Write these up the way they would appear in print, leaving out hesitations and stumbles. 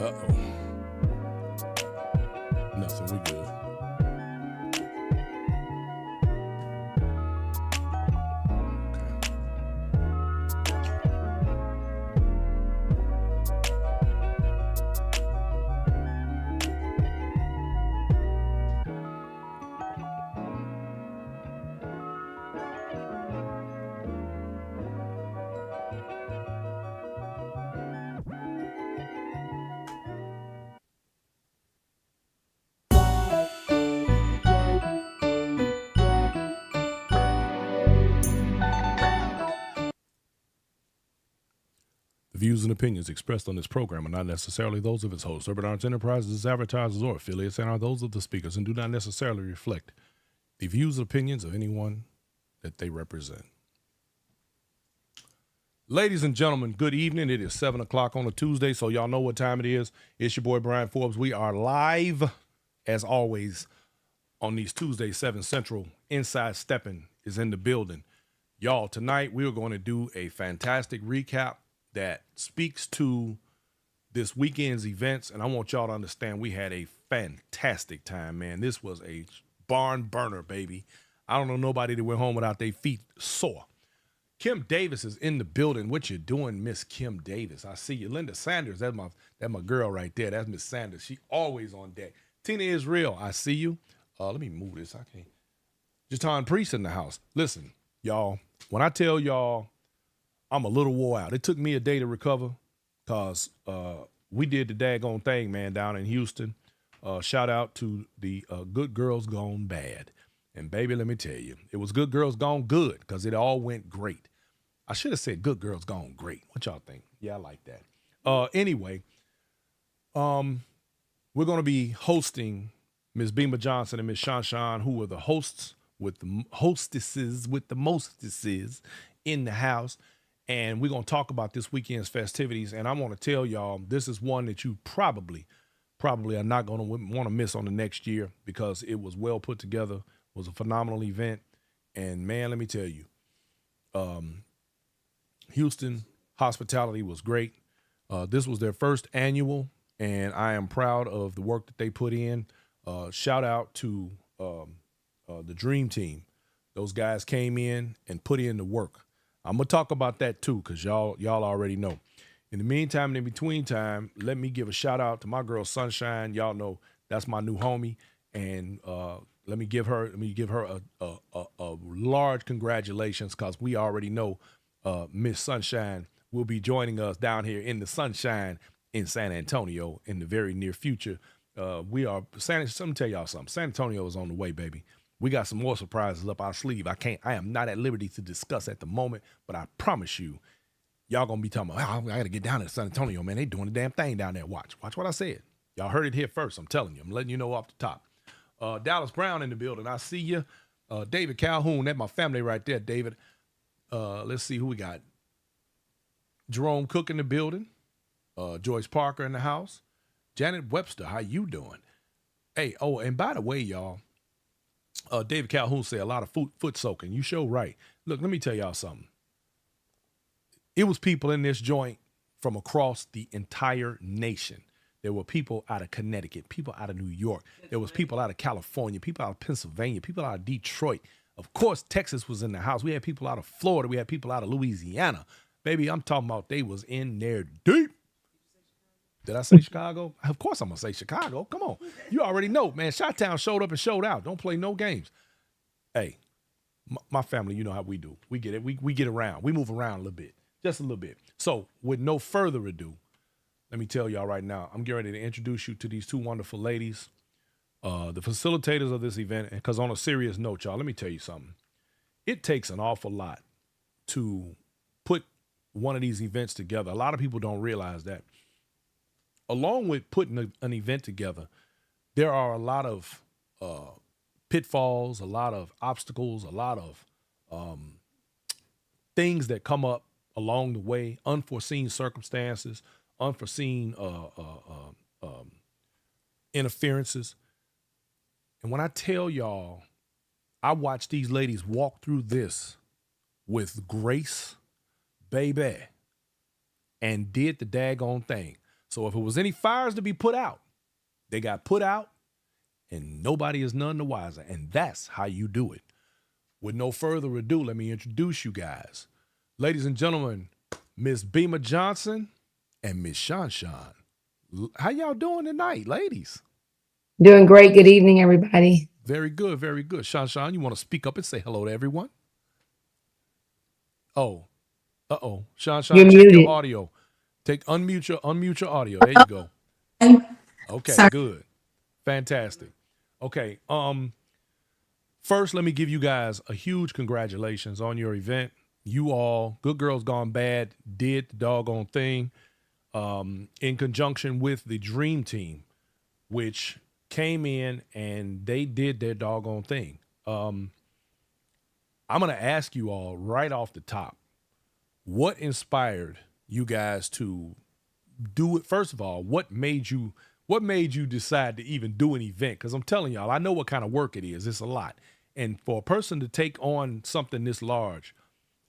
Uh-oh. Nothing, we good. The views and opinions expressed on this program are not necessarily those of its hosts, Urban Arts Enterprises, advertisers, or affiliates, and are those of the speakers and do not necessarily reflect the views and opinions of anyone that they represent. Ladies and gentlemen, good evening. It is 7 o'clock on a Tuesday, so y'all know what time it is. It's your boy, Brian Forbes. We are live, as always, on these Tuesdays, 7 Central. Inside Steppin' is in the building. Y'all, tonight we are going to do a fantastic recap that speaks to this weekend's events, and I want y'all to understand we had a fantastic time, man. This was a barn burner, baby. I don't know nobody that went home without their feet sore. Kim Davis is in the building. What you doing, Miss Kim Davis? I see you. Linda Sanders, that's my girl right there. That's Miss Sanders. She always on deck. Tina Israel, I see you. Let me move this. I can't. Jatan Priest in the house. Listen, y'all, when I tell y'all I'm a little wore out. It took me a day to recover because we did the daggone thing, man, down in Houston. Shout out to the Good Girls Gone Bad. And, baby, let me tell you, it was Good Girls Gone Good because it all went great. I should have said Good Girls Gone Great. What y'all think? Yeah, I like that. Anyway, we're going to be hosting Ms. Bema Johnson and Ms. Shon, who are the hosts with the hostesses with the mostesses in the house. And we're going to talk about this weekend's festivities. And I want to tell y'all, this is one that you probably are not going to want to miss on the next year because it was well put together, was a phenomenal event. And, man, let me tell you, Houston hospitality was great. This was their first annual, and I am proud of the work that they put in. Shout out to the Dream Team. Those guys came in and put in the work. I'm going to talk about that too because y'all already know. In the meantime and in between time, let me give a shout out to my girl Sunshine. Y'all know that's my new homie. And let me give her a large congratulations because we already know Miss Sunshine will be joining us down here in the sunshine in San Antonio in the very near future. Let me tell y'all something. San Antonio is on the way, baby. We got some more surprises up our sleeve. I am not at liberty to discuss at the moment, but I promise you, y'all gonna be talking about, I gotta get down to San Antonio, man. They doing the damn thing down there. Watch what I said. Y'all heard it here first. I'm telling you. I'm letting you know off the top. Dallas Brown in the building. I see you. David Calhoun, that's my family right there, David. Let's see who we got. Jerome Cook in the building. Joyce Parker in the house. Janet Webster, how you doing? Hey, and by the way, y'all, David Calhoun said a lot of foot soaking. You sure right. Look, let me tell y'all something. It was people in this joint from across the entire nation. There were people out of Connecticut, people out of New York. There was people out of California, people out of Pennsylvania, people out of Detroit. Of course, Texas was in the house. We had people out of Florida. We had people out of Louisiana. Baby, I'm talking about they was in there deep. Did I say Chicago? Of course I'm going to say Chicago. Come on. You already know, man. Chi-Town showed up and showed out. Don't play no games. Hey, my family, you know how we do. We get it. We get around. We move around a little bit. Just a little bit. So with no further ado, let me tell y'all right now, I'm getting ready to introduce you to these two wonderful ladies, the facilitators of this event. Because on a serious note, y'all, let me tell you something. It takes an awful lot to put one of these events together. A lot of people don't realize that. Along with putting an event together, there are a lot of pitfalls, a lot of obstacles, a lot of things that come up along the way, unforeseen circumstances, unforeseen interferences. And when I tell y'all, I watched these ladies walk through this with grace, baby, and did the daggone thing. So if it was any fires to be put out, they got put out, and nobody is none the wiser. And that's how you do it. With no further ado, let me introduce you guys. Ladies and gentlemen, Miss Bema Johnson and Miss Shon. How y'all doing tonight, ladies? Doing great. Good evening, everybody. Very good, very good. Shon, you want to speak up and say hello to everyone? Oh, Shon, You're check your muted. audio. Unmute your audio. There you go. Okay, Sorry. good. Fantastic. Okay, first let me give you guys a huge congratulations on your event. You all, Good Girls Gone Bad, did the doggone thing in conjunction with the Dream Team, which came in and they did their doggone thing. I'm going to ask you all right off the top, what inspired you guys to do it? First of all, what made you decide to even do an event? Because I'm telling y'all, I know what kind of work it is. It's a lot. And for a person to take on something this large,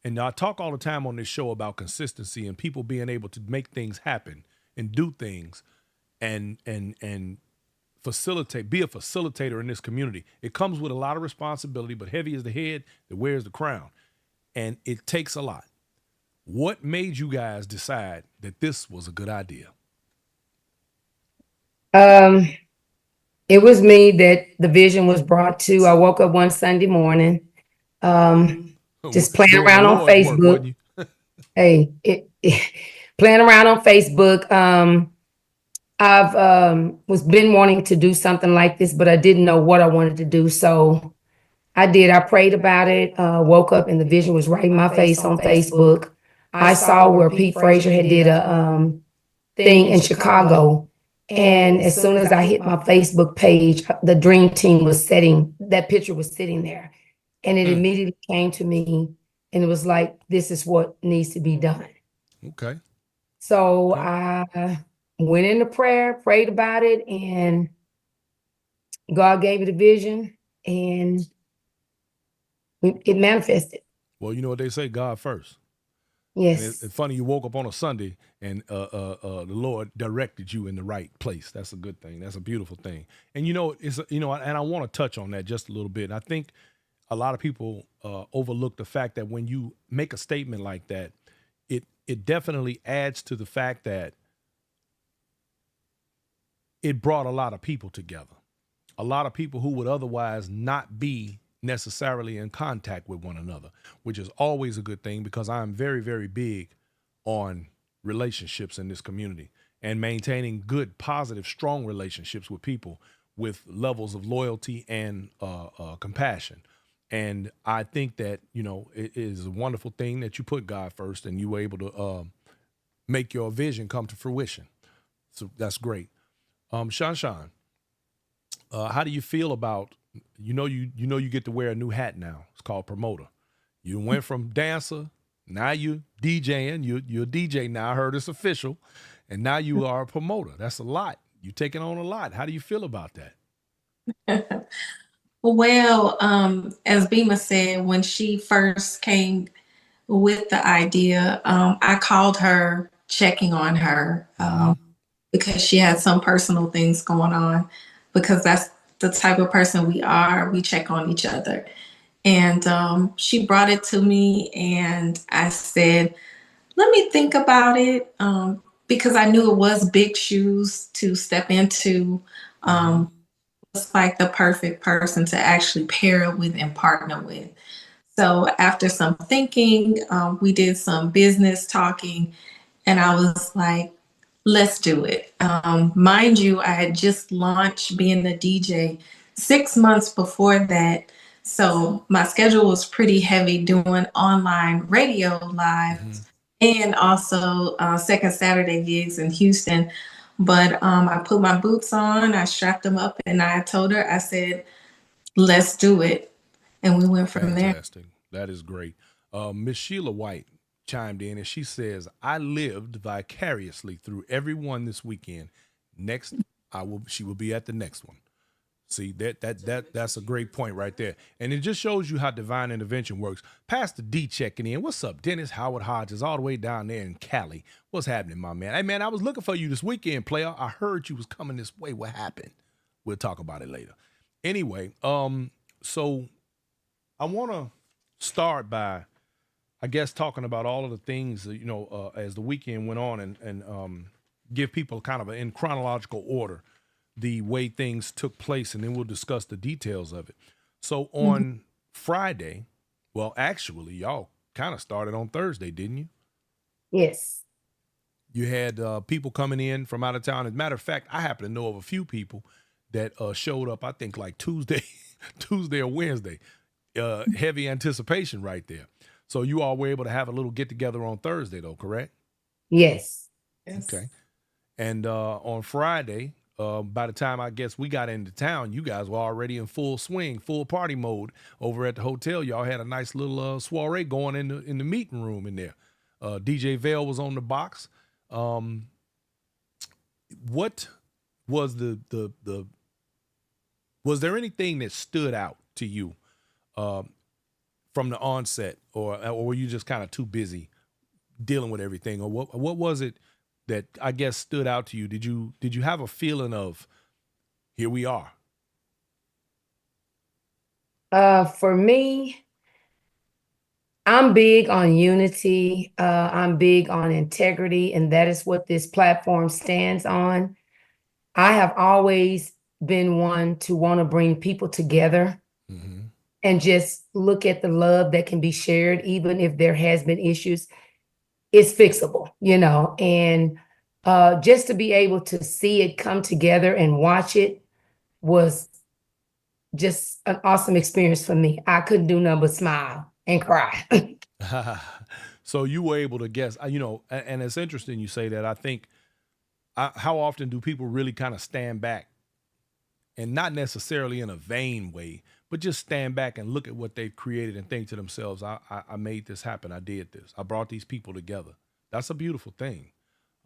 and I talk all the time on this show about consistency and people being able to make things happen and do things and facilitate, be a facilitator in this community. It comes with a lot of responsibility, but heavy is the head that wears the crown. And it takes a lot. What made you guys decide that this was a good idea? It was me that the vision was brought to. I woke up one Sunday morning, just playing Doing the around on Lord's work, wasn't Facebook. you? Hey, playing around on Facebook. I've was been wanting to do something like this, but I didn't know what I wanted to do. So I did. I prayed about it. Woke up and the vision was right in my face on Facebook. I saw where Pete Frazier had did a thing in Chicago. And as soon as I hit my Facebook page, the Dream Team was that picture was sitting there. And it immediately came to me and it was like, this is what needs to be done. Okay. So I went into prayer, prayed about it, and God gave it a vision and it manifested. Well, you know what they say, God first. Yes. And it's funny you woke up on a Sunday and the Lord directed you in the right place. That's a good thing. That's a beautiful thing. And and I want to touch on that just a little bit. I think a lot of people overlook the fact that when you make a statement like that, it definitely adds to the fact that it brought a lot of people together. A lot of people who would otherwise not be necessarily in contact with one another, which is always a good thing because I'm very, very big on relationships in this community and maintaining good, positive, strong relationships with people with levels of loyalty and compassion. And I think that, it is a wonderful thing that you put God first and you were able to make your vision come to fruition. So that's great. Shon, how do you feel about, you get to wear a new hat now. It's called promoter. You went from dancer, now you DJing, you're a DJ now. I heard it's official. And now you are a promoter. That's a lot. You're taking on a lot. How do you feel about that? Well, as Bema said, when she first came with the idea, I called her checking on her because she had some personal things going on, because that's the type of person we are. We check on each other. And she brought it to me and I said, let me think about it, because I knew it was big shoes to step into. It's like the perfect person to actually pair it with and partner with. So after some thinking, we did some business talking, and I was like, let's do it. Mind you, I had just launched being a DJ 6 months before that. So my schedule was pretty heavy doing online radio live and also second Saturday gigs in Houston. But I put my boots on, I strapped them up, and I told her, I said, let's do it. And we went from there. Fantastic. That is great. Miss Sheila White chimed in and she says, I lived vicariously through every one this weekend. Next, she will be at the next one. See, that's a great point right there. And it just shows you how divine intervention works. Pastor D checking in. What's up, Dennis Howard Hodges, all the way down there in Cali? What's happening, my man? Hey man, I was looking for you this weekend, player. I heard you was coming this way. What happened? We'll talk about it later. Anyway, so I wanna start by, I guess, talking about all of the things that, as the weekend went on, and give people kind of in chronological order the way things took place, and then we'll discuss the details of it. So on Friday, well, actually, y'all kind of started on Thursday, didn't you? Yes. You had people coming in from out of town. As a matter of fact, I happen to know of a few people that showed up, I think like Tuesday, Tuesday or Wednesday. Heavy anticipation right there. So you all were able to have a little get together on Thursday, though, correct? Yes. Okay. And on Friday, by the time I guess we got into town, you guys were already in full swing, full party mode over at the hotel. Y'all had a nice little soiree going in the meeting room in there. DJ Vale was on the box. What was was there anything that stood out to you from the onset, or were you just kind of too busy dealing with everything, or what was it that I guess stood out to you? Did you have a feeling of, here we are? For me, I'm big on unity. I'm big on integrity, and that is what this platform stands on. I have always been one to want to bring people together and just look at the love that can be shared, even if there has been issues. It's fixable, and just to be able to see it come together and watch it was just an awesome experience for me. I couldn't do nothing but smile and cry. So you were able to guess, and it's interesting you say that. I think, how often do people really kind of stand back, and not necessarily in a vain way, but just stand back and look at what they've created and think to themselves, I made this happen. I did this. I brought these people together. That's a beautiful thing.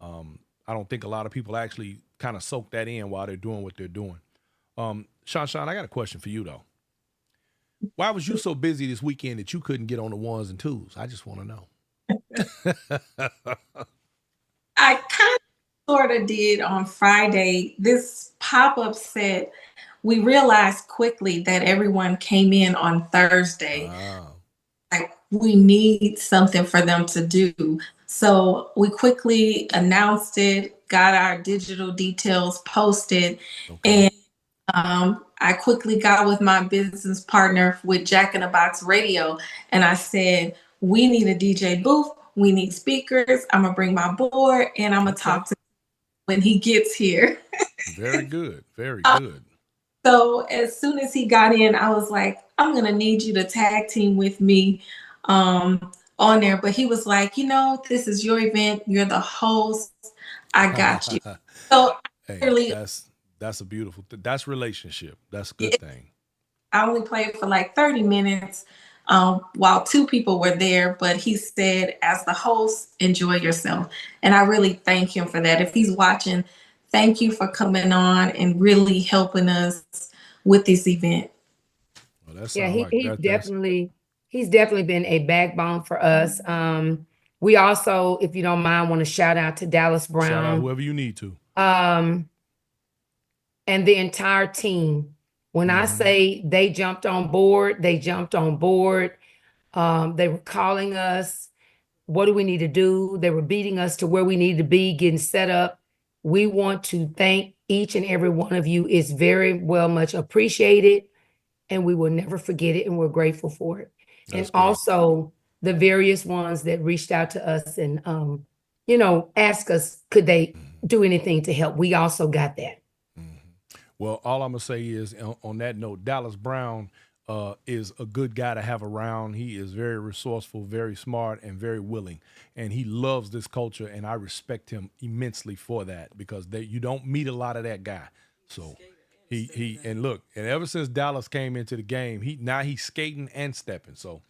I don't think a lot of people actually kind of soak that in while they're doing what they're doing. Shon, I got a question for you, though. Why was you so busy this weekend that you couldn't get on the ones and twos? I just want to know. I kind of sort of did on Friday. This pop-up set, we realized quickly that everyone came in on Thursday. Wow. Like, we need something for them to do. So we quickly announced it, got our digital details posted, and I quickly got with my business partner with Jack in the Box Radio, and I said, we need a DJ booth, we need speakers, I'm gonna bring my board, and I'm gonna talk to him when he gets here. Very good, very good. So as soon as he got in, I was like, I'm gonna need you to tag team with me on there. But he was like, this is your event, you're the host, I got you. So hey, that's a beautiful thing. That's relationship. That's a good thing. I only played for like 30 minutes while two people were there, but he said, as the host, enjoy yourself. And I really thank him for that. If he's watching, thank you for coming on and really helping us with this event. Well, that Yeah, sounds he's definitely been a backbone for us. We also, if you don't mind, want to shout out to Dallas Brown. Shout out whoever you need to. And the entire team. When I say they jumped on board, they jumped on board. They were calling us, what do we need to do? They were beating us to where we needed to be, getting set up. We want to thank each and every one of you. It's very well much appreciated, and we will never forget it, and we're grateful for it. That's great. Also the various ones that reached out to us and, ask us, could they do anything to help? We also got that. Well, all I'm going to say is, on that note, Dallas Brown is a good guy to have around. He is very resourceful, very smart, and very willing. And he loves this culture, and I respect him immensely for that, because you don't meet a lot of that guy. So and look, and ever since Dallas came into the game, he's skating and stepping. So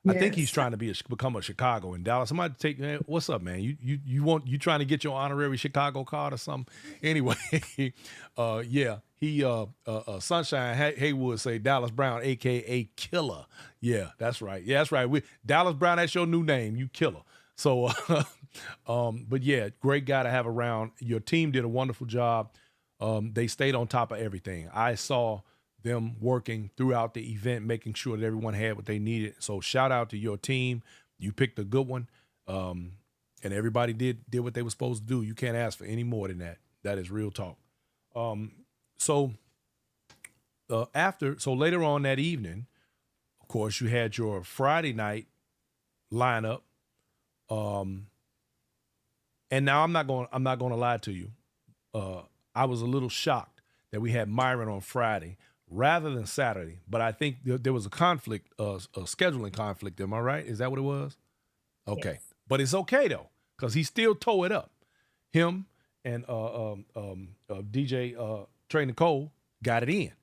I think he's Yes. trying to become a Chicago in Dallas. Somebody take, man, what's up, man? You trying to get your honorary Chicago card or something? Anyway, yeah, he Sunshine Haywood say Dallas Brown, aka Killer. Yeah, that's right. Yeah, that's right. Dallas Brown, that's your new name, you Killer. So, but yeah, great guy to have around. Your team did a wonderful job. They stayed on top of everything. I saw them working throughout the event, making sure that everyone had what they needed. So shout out to your team. You picked a good one. And everybody did what they were supposed to do. You can't ask for any more than that. That is real talk. So later on that evening, of course, you had your Friday night lineup. And now I'm not going to lie to you. I was a little shocked that we had Myron on Friday rather than Saturday, but I think there was a conflict, a scheduling conflict. Am I right? Is that what it was? Okay, Yes. but it's okay though, because he still tore it up. Him and DJ Trey Nicole got it in,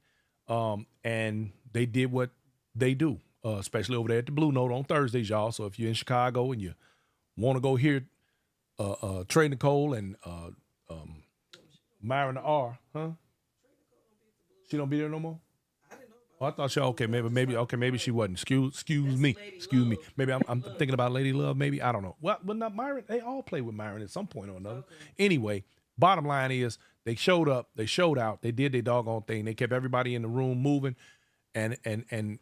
and they did what they do, especially over there at the Blue Note on Thursdays, y'all. So if you're in Chicago and you want to go hear Trey Nicole and Myron R, huh? She don't be there no more? Oh, I thought she maybe she wasn't. Excuse me. Maybe I'm thinking about Lady Love. Maybe I don't know. Well, but not Myron. They all play with Myron at some point or another. Okay. Anyway, bottom line is they showed up, they showed out, they did their doggone thing. They kept everybody in the room moving, and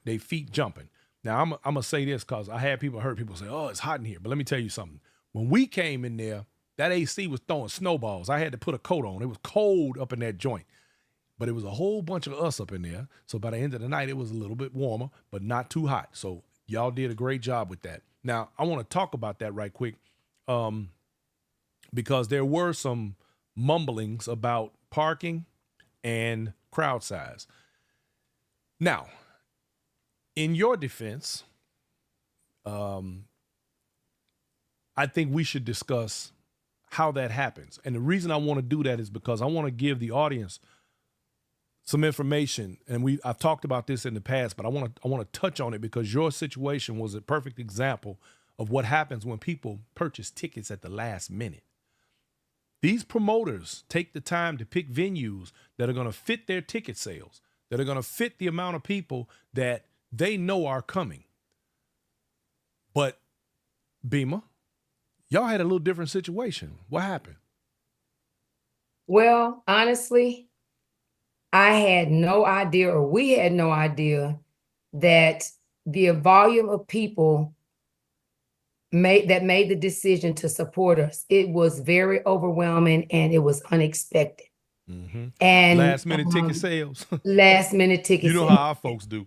they feet jumping. Now I'm gonna say this because I had heard people say, "Oh, it's hot in here." But let me tell you something. When we came in there, that AC was throwing snowballs. I had to put a coat on. It was cold up in that joint. But it was a whole bunch of us up in there. So by the end of the night, it was a little bit warmer, but not too hot. So y'all did a great job with that. Now, I want to talk about that right quick, because there were some mumblings about parking and crowd size. Now, in your defense, I think we should discuss how that happens. And the reason I want to do that is because I want to give the audience some information, and I've talked about this in the past, but I want to touch on it because your situation was a perfect example of what happens when people purchase tickets at the last minute. These promoters take the time to pick venues that are going to fit their ticket sales, that are going to fit the amount of people that they know are coming. But Bema, y'all had a little different situation. What happened? Well, honestly, I had no idea, or we had no idea, that the volume of people made the decision to support us. It was very overwhelming and it was unexpected. Mm-hmm. And last minute ticket sales. Last minute ticket You know sales. how our folks do.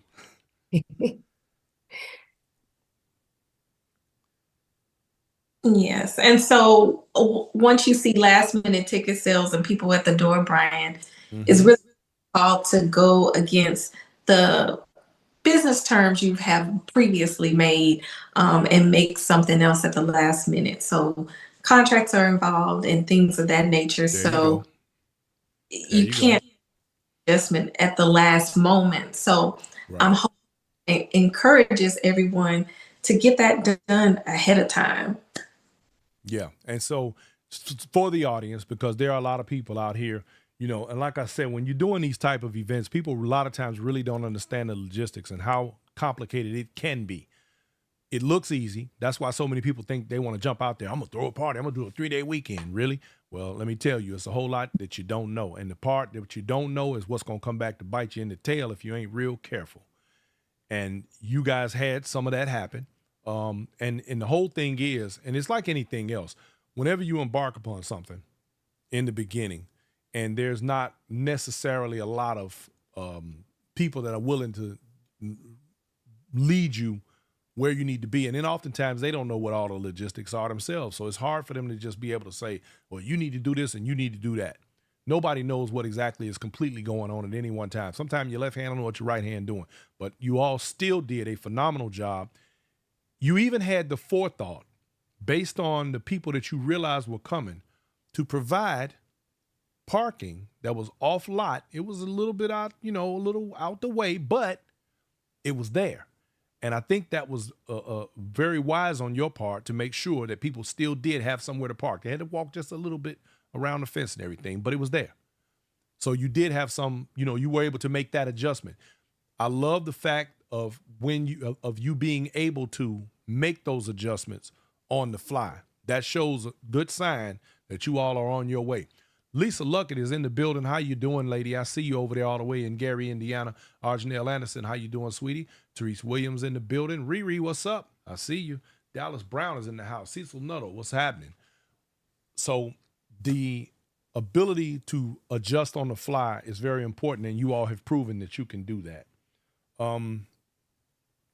Yes. And so once you see last minute ticket sales and people at the door, Brian, it's really called to go against the business terms you have previously made, and make something else at the last minute. So contracts are involved and things of that nature. So you can't adjustment at the last moment. So I'm hoping it encourages everyone to get that done ahead of time. Yeah. And so for the audience, because there are a lot of people out here, you know, and like I said, when you're doing these type of events, people a lot of times really don't understand the logistics and how complicated it can be. It looks easy. That's why so many people think they want to jump out there. I'm going to throw a party. I'm going to do a 3-day weekend. Really? Well, let me tell you, it's a whole lot that you don't know. And the part that you don't know is what's going to come back to bite you in the tail if you ain't real careful. And you guys had some of that happen. And the whole thing is, and it's like anything else, whenever you embark upon something in the beginning, and there's not necessarily a lot of people that are willing to lead you where you need to be. And then oftentimes they don't know what all the logistics are themselves. So it's hard for them to just be able to say, well, you need to do this and you need to do that. Nobody knows what exactly is completely going on at any one time. Sometimes your left hand don't know what your right hand doing, but you all still did a phenomenal job. You even had the forethought, based on the people that you realized were coming, to provide parking that was off lot. It was a little bit out, a little out the way, but it was there. And I think that was very wise on your part to make sure that people still did have somewhere to park. They had to walk just a little bit around the fence and everything, but it was there. So you did have some, you were able to make that adjustment. I love the fact of you being able to make those adjustments on the fly. That shows a good sign that you all are on your way. Lisa Luckett is in the building. How you doing, lady? I see you over there all the way in Gary, Indiana. Arjanelle Anderson, how you doing, sweetie? Therese Williams in the building. Riri, what's up? I see you. Dallas Brown is in the house. Cecil Nuttall, what's happening? So the ability to adjust on the fly is very important, and you all have proven that you can do that.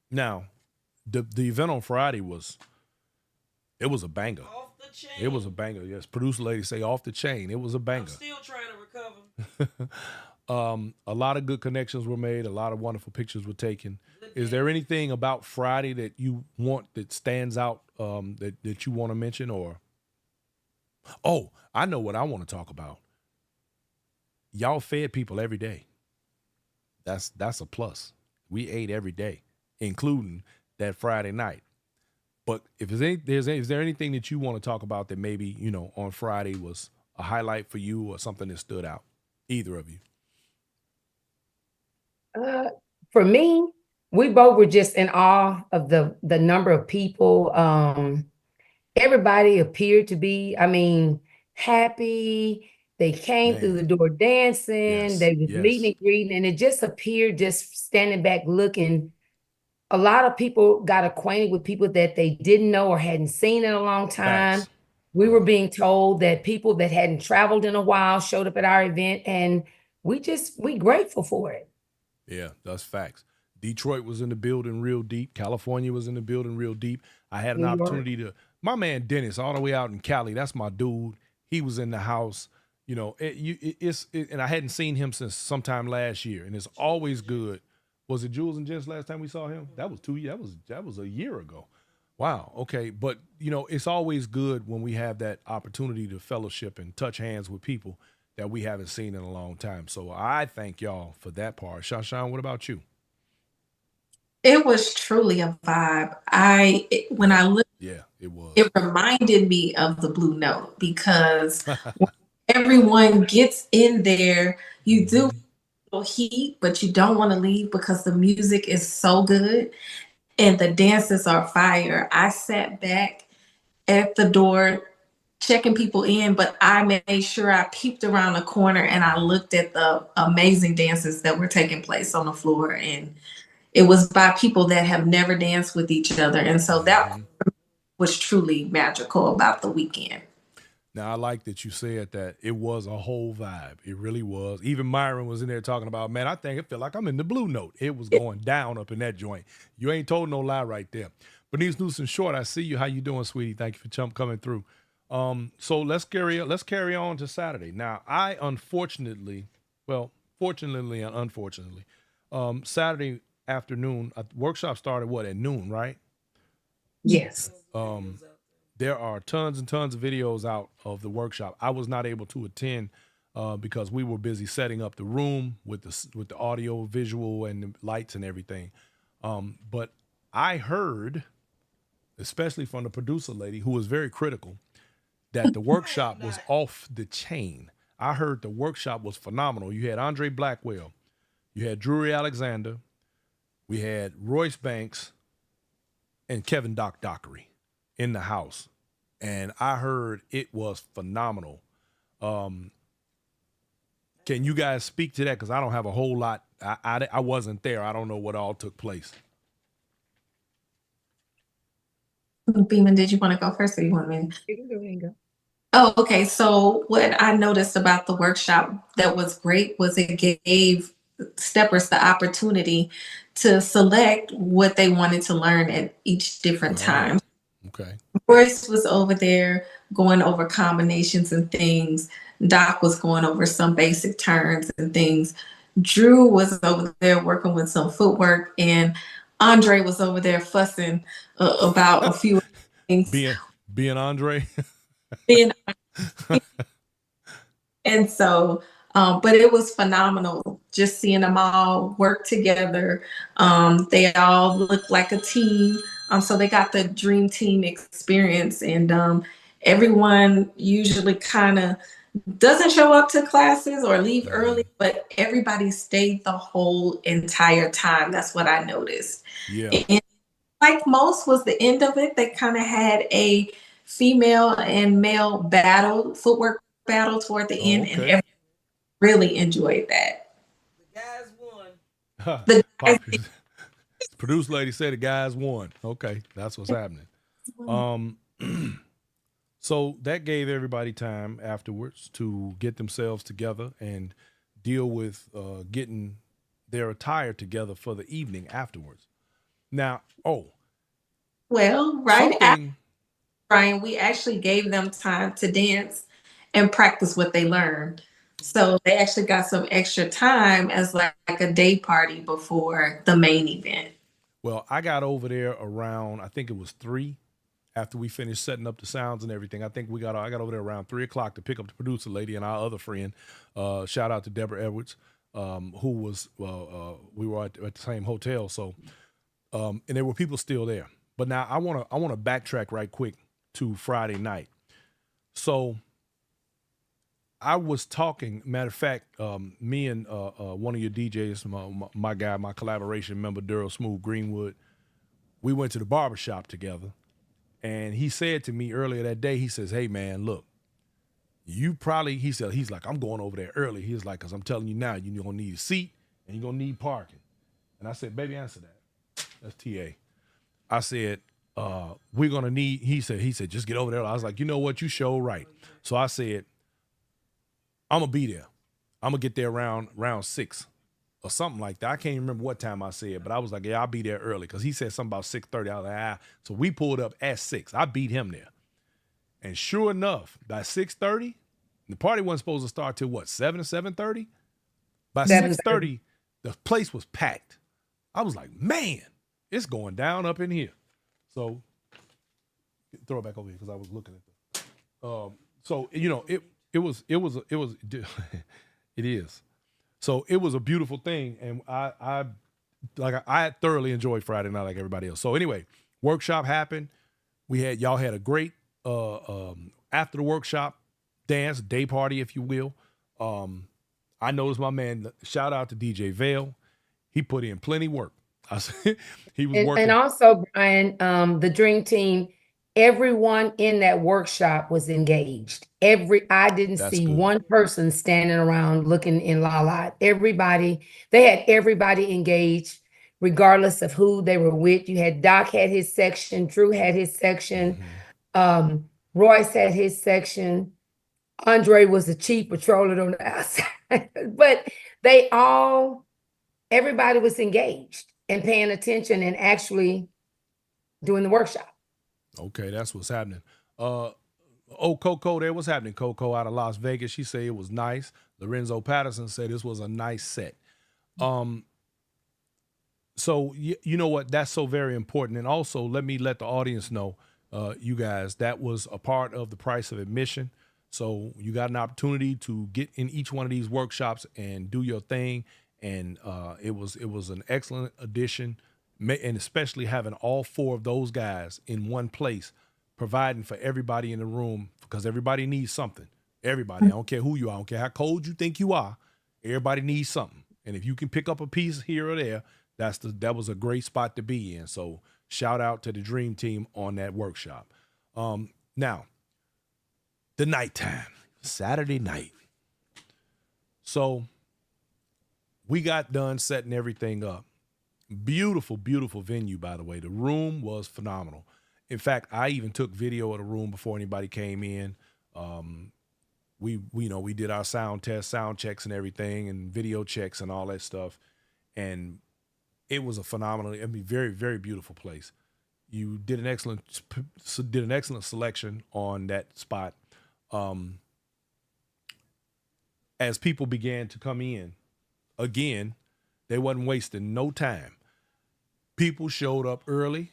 Now, the event on Friday was a banger. Off the chain. It was a banger. Yes, producer lady say off the chain. It was a banger. I'm still trying to recover. A lot of good connections were made. A lot of wonderful pictures were taken. Is there anything about Friday that you want that stands out that you want to mention? Or I know what I want to talk about. Y'all fed people every day. That's a plus. We ate every day, including that Friday night. But if is there anything that you want to talk about that maybe, on Friday was a highlight for you or something that stood out? Either of you. For me, we both were just in awe of the number of people. Everybody appeared to be, happy. They came through the door dancing. Yes, They was meeting and greeting, and it just appeared, just standing back looking. A lot of people got acquainted with people that they didn't know or hadn't seen in a long time. Facts. We were being told that people that hadn't traveled in a while showed up at our event, and we grateful for it. Yeah, that's facts. Detroit was in the building real deep. California was in the building real deep. I had an opportunity to, my man Dennis, all the way out in Cali, that's my dude. He was in the house. And I hadn't seen him since sometime last year, and it's always good. Was it Jules and Jens last time we saw him? That was 2 years. That was a year ago. Wow. Okay. But it's always good when we have that opportunity to fellowship and touch hands with people that we haven't seen in a long time. So I thank y'all for that part. Shon, what about you? It was truly a vibe. When I looked, Yeah, it was. it reminded me of the Blue Note, because when everyone gets in there, you do feel heat, but you don't want to leave because the music is so good and the dances are fire. I sat back at the door checking people in, but I made sure I peeped around the corner and I looked at the amazing dances that were taking place on the floor, and it was by people that have never danced with each other. And so that was truly magical about the weekend. Now, I like that you said that it was a whole vibe. It really was. Even Myron was in there talking about, man, I think it felt like I'm in the Blue Note. It was going down up in that joint. You ain't told no lie right there. Bernice Newsom Short, I see you. How you doing, sweetie? Thank you for coming through. So let's carry on to Saturday. Now, fortunately and unfortunately, Saturday afternoon, workshop started at noon, right? Yes. There are tons and tons of videos out of the workshop. I was not able to attend because we were busy setting up the room with the audio, visual, and the lights and everything. But I heard, especially from the producer lady, who was very critical, that the workshop was off the chain. I heard the workshop was phenomenal. You had Andre Blackwell, you had Drury Alexander, we had Royce Banks, and Kevin Dockery in the house. And I heard it was phenomenal. Can you guys speak to that? Because I don't have a whole lot. I wasn't there. I don't know what all took place. Bema, did you want to go first, or you want me? You can go ahead and go. Oh, okay. So what I noticed about the workshop that was great was it gave steppers the opportunity to select what they wanted to learn at each different time. Okay. Royce was over there going over combinations and things. Doc was going over some basic turns and things. Drew was over there working with some footwork, and Andre was over there fussing about a few things. Being Andre. And so, but it was phenomenal just seeing them all work together. They all look like a team. So they got the dream team experience, and everyone usually kind of doesn't show up to classes or leave early, but everybody stayed the whole entire time. That's what I noticed. Yeah. And like most was the end of it. They kind of had a female and male footwork battle toward the end, and Okay. everyone really enjoyed that. The guys won. The guys Produce lady said the guys won. Okay, that's what's happening. So that gave everybody time afterwards to get themselves together and deal with getting their attire together for the evening afterwards. Now, well, right after something. Brian, we actually gave them time to dance and practice what they learned. So they actually got some extra time as like a day party before the main event. Well, I got over there around, I think it was 3 after we finished setting up the sounds and everything. I think I got over there around 3:00 to pick up the producer lady and our other friend. Shout out to Deborah Edwards, who was, we were at the same hotel. So, and there were people still there. But now I want to backtrack right quick to Friday night. So I was talking, matter of fact, me and one of your DJs, my guy, my collaboration member, Daryl Smooth Greenwood, we went to the barbershop together. And he said to me earlier that day, he says, hey, man, look, he's like, I'm going over there early. He's like, because I'm telling you now, you're going to need a seat and you're going to need parking. And I said, baby, answer that. That's TA. I said, we're going to need, he said, just get over there. I was like, you know what? You show right. So I said, I'm going to be there. I'm going to get there around 6 or something like that. I can't even remember what time I said, but I was like, yeah, I'll be there early because he said something about 6:30. I was like, So we pulled up at 6. I beat him there. And sure enough, by 6:30, the party wasn't supposed to start till what, 7 or 7:30? By 6:30, the place was packed. I was like, man, it's going down up in here. So throw it back over here because I was looking at the so you know, it was it is. So it was a beautiful thing, and I thoroughly enjoyed Friday night like everybody else. So anyway, workshop happened. Y'all had a great after the workshop dance day party, if you will. I noticed my man. Shout out to DJ Vale. He put in plenty work. He was working. And also, Brian, the Dream Team, everyone in that workshop was engaged. I didn't see good. one person standing around looking in la la. They had everybody engaged, regardless of who they were with. You had Doc had his section, Drew had his section, Royce had his section. Andre was the chief patroller on the outside, but everybody was engaged and paying attention and actually doing the workshop. Okay, that's what's happening. Coco there. What's happening, Coco, out of Las Vegas? She said it was nice. Lorenzo Patterson said this was a nice set. So you know what? That's so very important. And also, let the audience know, you guys, that was a part of the price of admission. So you got an opportunity to get in each one of these workshops and do your thing. And it was an excellent addition, and especially having all 4 of those guys in one place, providing for everybody in the room, because everybody needs something. Everybody, I don't care who you are, I don't care how cold you think you are, everybody needs something. And if you can pick up a piece here or there, that was a great spot to be in. So shout out to the Dream Team on that workshop. Now, the nighttime, Saturday night. So we got done setting everything up. Beautiful, beautiful venue, by the way. The room was phenomenal. In fact, I even took video of the room before anybody came in. We did our sound tests, sound checks and everything, and video checks and all that stuff. And it was a very, very beautiful place. You did an excellent selection on that spot. As people began to come in, again, they wasn't wasting no time. People showed up early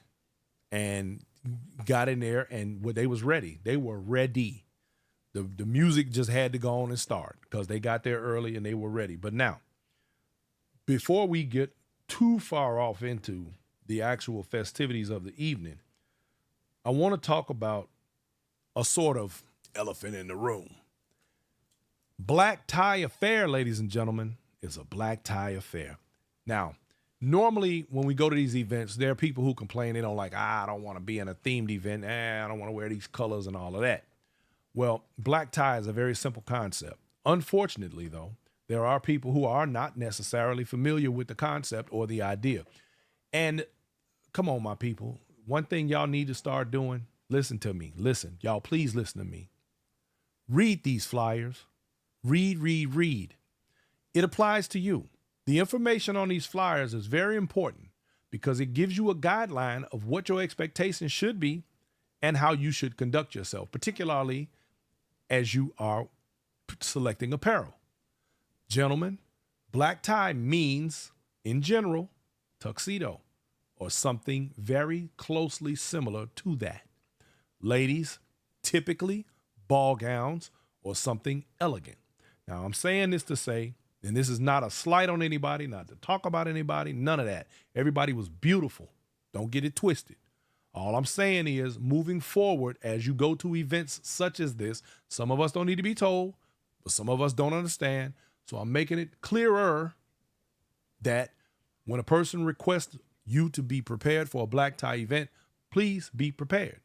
and got in there, and they was ready. They were ready. The music just had to go on and start because they got there early and they were ready. But now, before we get too far off into the actual festivities of the evening, I want to talk about a sort of elephant in the room. Black tie affair, ladies and gentlemen, is a black tie affair. Now, normally when we go to these events, there are people who complain they don't like, I don't want to be in a themed event. I don't want to wear these colors and all of that. Well, black tie is a very simple concept. Unfortunately, though, there are people who are not necessarily familiar with the concept or the idea. And come on, my people, one thing y'all need to start doing, listen to me. Listen, y'all, please listen to me. Read these flyers. Read. It applies to you. The information on these flyers is very important because it gives you a guideline of what your expectations should be and how you should conduct yourself, particularly as you are selecting apparel. Gentlemen, black tie means, in general, tuxedo or something very closely similar to that. Ladies, typically ball gowns or something elegant. Now, I'm saying this to say, and this is not a slight on anybody, not to talk about anybody, none of that. Everybody was beautiful. Don't get it twisted. All I'm saying is, moving forward, as you go to events such as this, some of us don't need to be told, but some of us don't understand. So I'm making it clearer that when a person requests you to be prepared for a black tie event, please be prepared.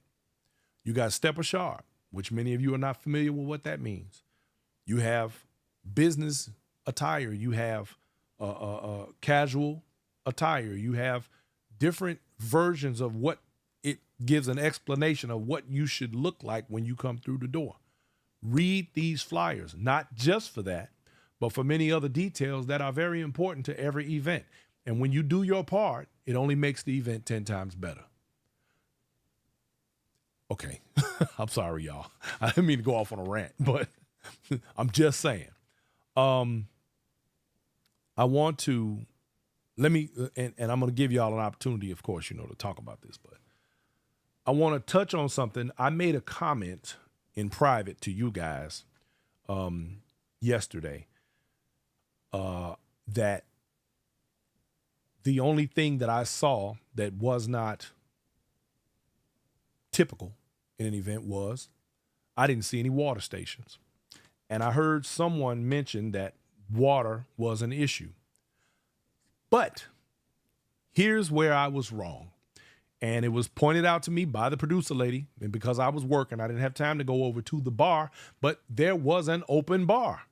You got step or sharp, which many of you are not familiar with what that means. You have business attire. You have casual attire. You have different versions of what it gives an explanation of what you should look like when you come through the door. Read these flyers, not just for that, but for many other details that are very important to every event. And when you do your part, it only makes the event 10 times better. Okay, I'm sorry, y'all. I didn't mean to go off on a rant, but I'm just saying. I want to, and I'm going to give y'all an opportunity, of course, to talk about this, but I want to touch on something. I made a comment in private to you guys yesterday that the only thing that I saw that was not typical in an event was I didn't see any water stations. And I heard someone mention that water was an issue. But here's where I was wrong. And it was pointed out to me by the producer lady. And because I was working, I didn't have time to go over to the bar, but there was an open bar.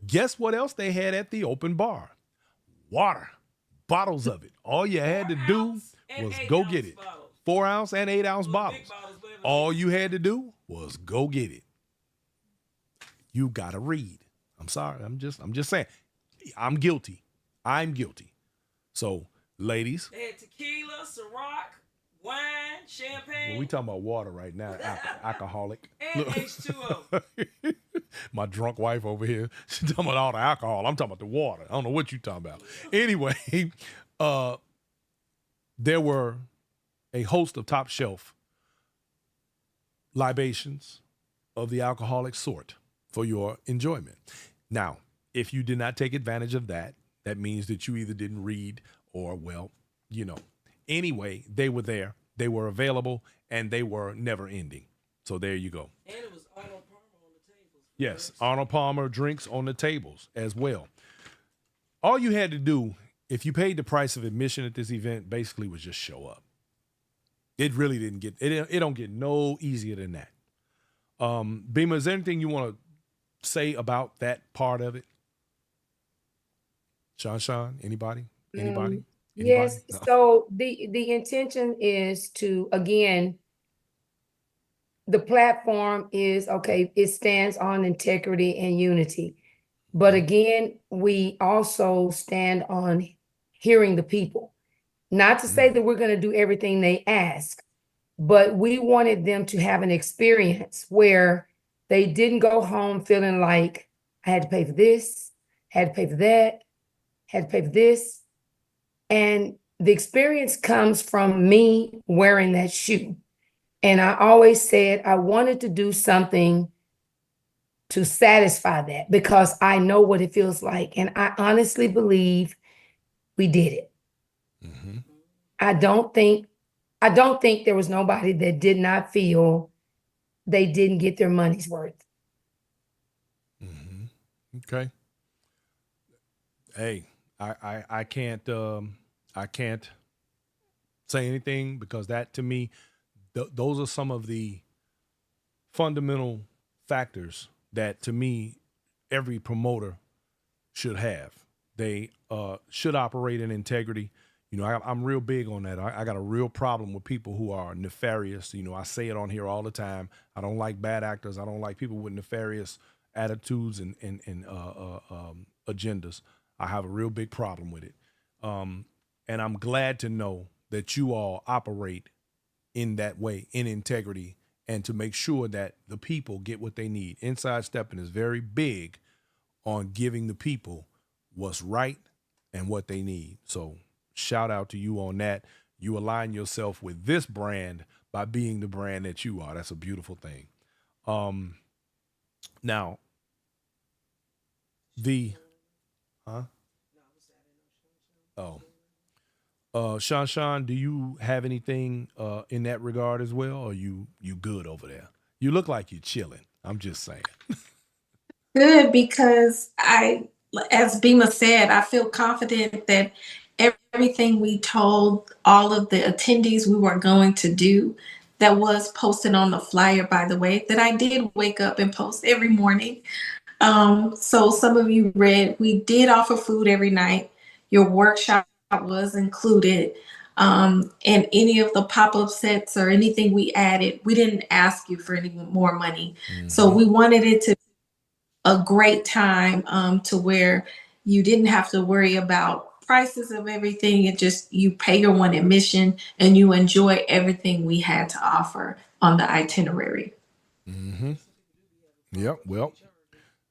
Guess what else they had at the open bar? Water, bottles of it. All you had to do was go get it. 4-ounce and 8-ounce bottles. All you had to do was go get it. You gotta read. I'm sorry. I'm just saying. I'm guilty. So, ladies. They had tequila, Ciroc, wine, champagne. Well, we talking about water right now. Alcoholic. And H2O. My drunk wife over here. She's talking about all the alcohol. I'm talking about the water. I don't know what you talking about. Anyway, there were a host of top shelf libations of the alcoholic sort for your enjoyment. Now, if you did not take advantage of that, that means that you either didn't read or, well, Anyway, they were there, they were available, and they were never ending. So there you go. And it was Arnold Palmer on the tables. Yes, Arnold Palmer drinks on the tables as well. All you had to do, if you paid the price of admission at this event, basically was just show up. It really didn't get, it don't get no easier than that. Bema, is there anything you want to say about that part of it? Shon, anybody? Yes. So the intention is to, again, the platform is, okay, it stands on integrity and unity. But again, we also stand on hearing the people. Not to say that we're going to do everything they ask, but we wanted them to have an experience where they didn't go home feeling like, I had to pay for this, had to pay for that, had to pay for this. And the experience comes from me wearing that shoe. And I always said I wanted to do something to satisfy that, because I know what it feels like. And I honestly believe we did it. Mm-hmm. I don't think there was nobody that did not feel they didn't get their money's worth. Mm-hmm. Okay. Hey, I can't say anything, because that, to me, those are some of the fundamental factors that, to me, every promoter should have. They should operate in integrity. You know, I'm real big on that. I got a real problem with people who are nefarious. You know, I say it on here all the time. I don't like bad actors. I don't like people with nefarious attitudes and agendas. I have a real big problem with it. And I'm glad to know that you all operate in that way, in integrity, and to make sure that the people get what they need. Inside Stepping is very big on giving the people what's right and what they need. So shout out to you on that. You align yourself with this brand by being the brand that you are. That's a beautiful thing. Now, the Shon, do you have anything in that regard as well, or you good over there? You look like you're chilling. I'm just saying. Good, because as Bema said, I feel confident that everything we told all of the attendees we were going to do, that was posted on the flyer, by the way, that I did wake up and post every morning. So some of you read, we did offer food every night. Your workshop was included. And any of the pop-up sets or anything we added, we didn't ask you for any more money. Mm-hmm. So we wanted it to be a great time, to where you didn't have to worry about prices of everything. It just, you pay your one admission and you enjoy everything we had to offer on the itinerary. Mm-hmm. Yep. Well,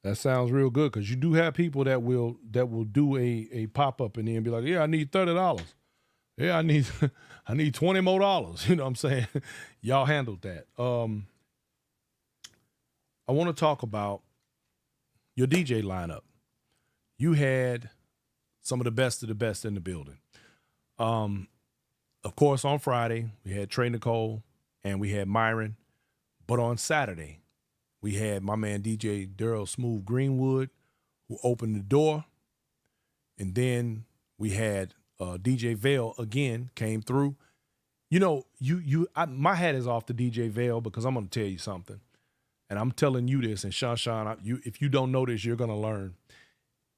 that sounds real good, because you do have people that will do a pop up and then be like, yeah, I need $30. Yeah, I need I need $20 more. You know what I'm saying? Y'all handled that. I want to talk about your DJ lineup. You had some of the best in the building. Of course, on Friday we had Trey Nicole and we had Myron, but on Saturday we had my man DJ Daryl Smooth Greenwood, who opened the door. And then we had DJ Vale again came through. You know, my hat is off to DJ Vale, because I'm going to tell you something. And I'm telling you this, and Shon, if you don't know this, you're going to learn.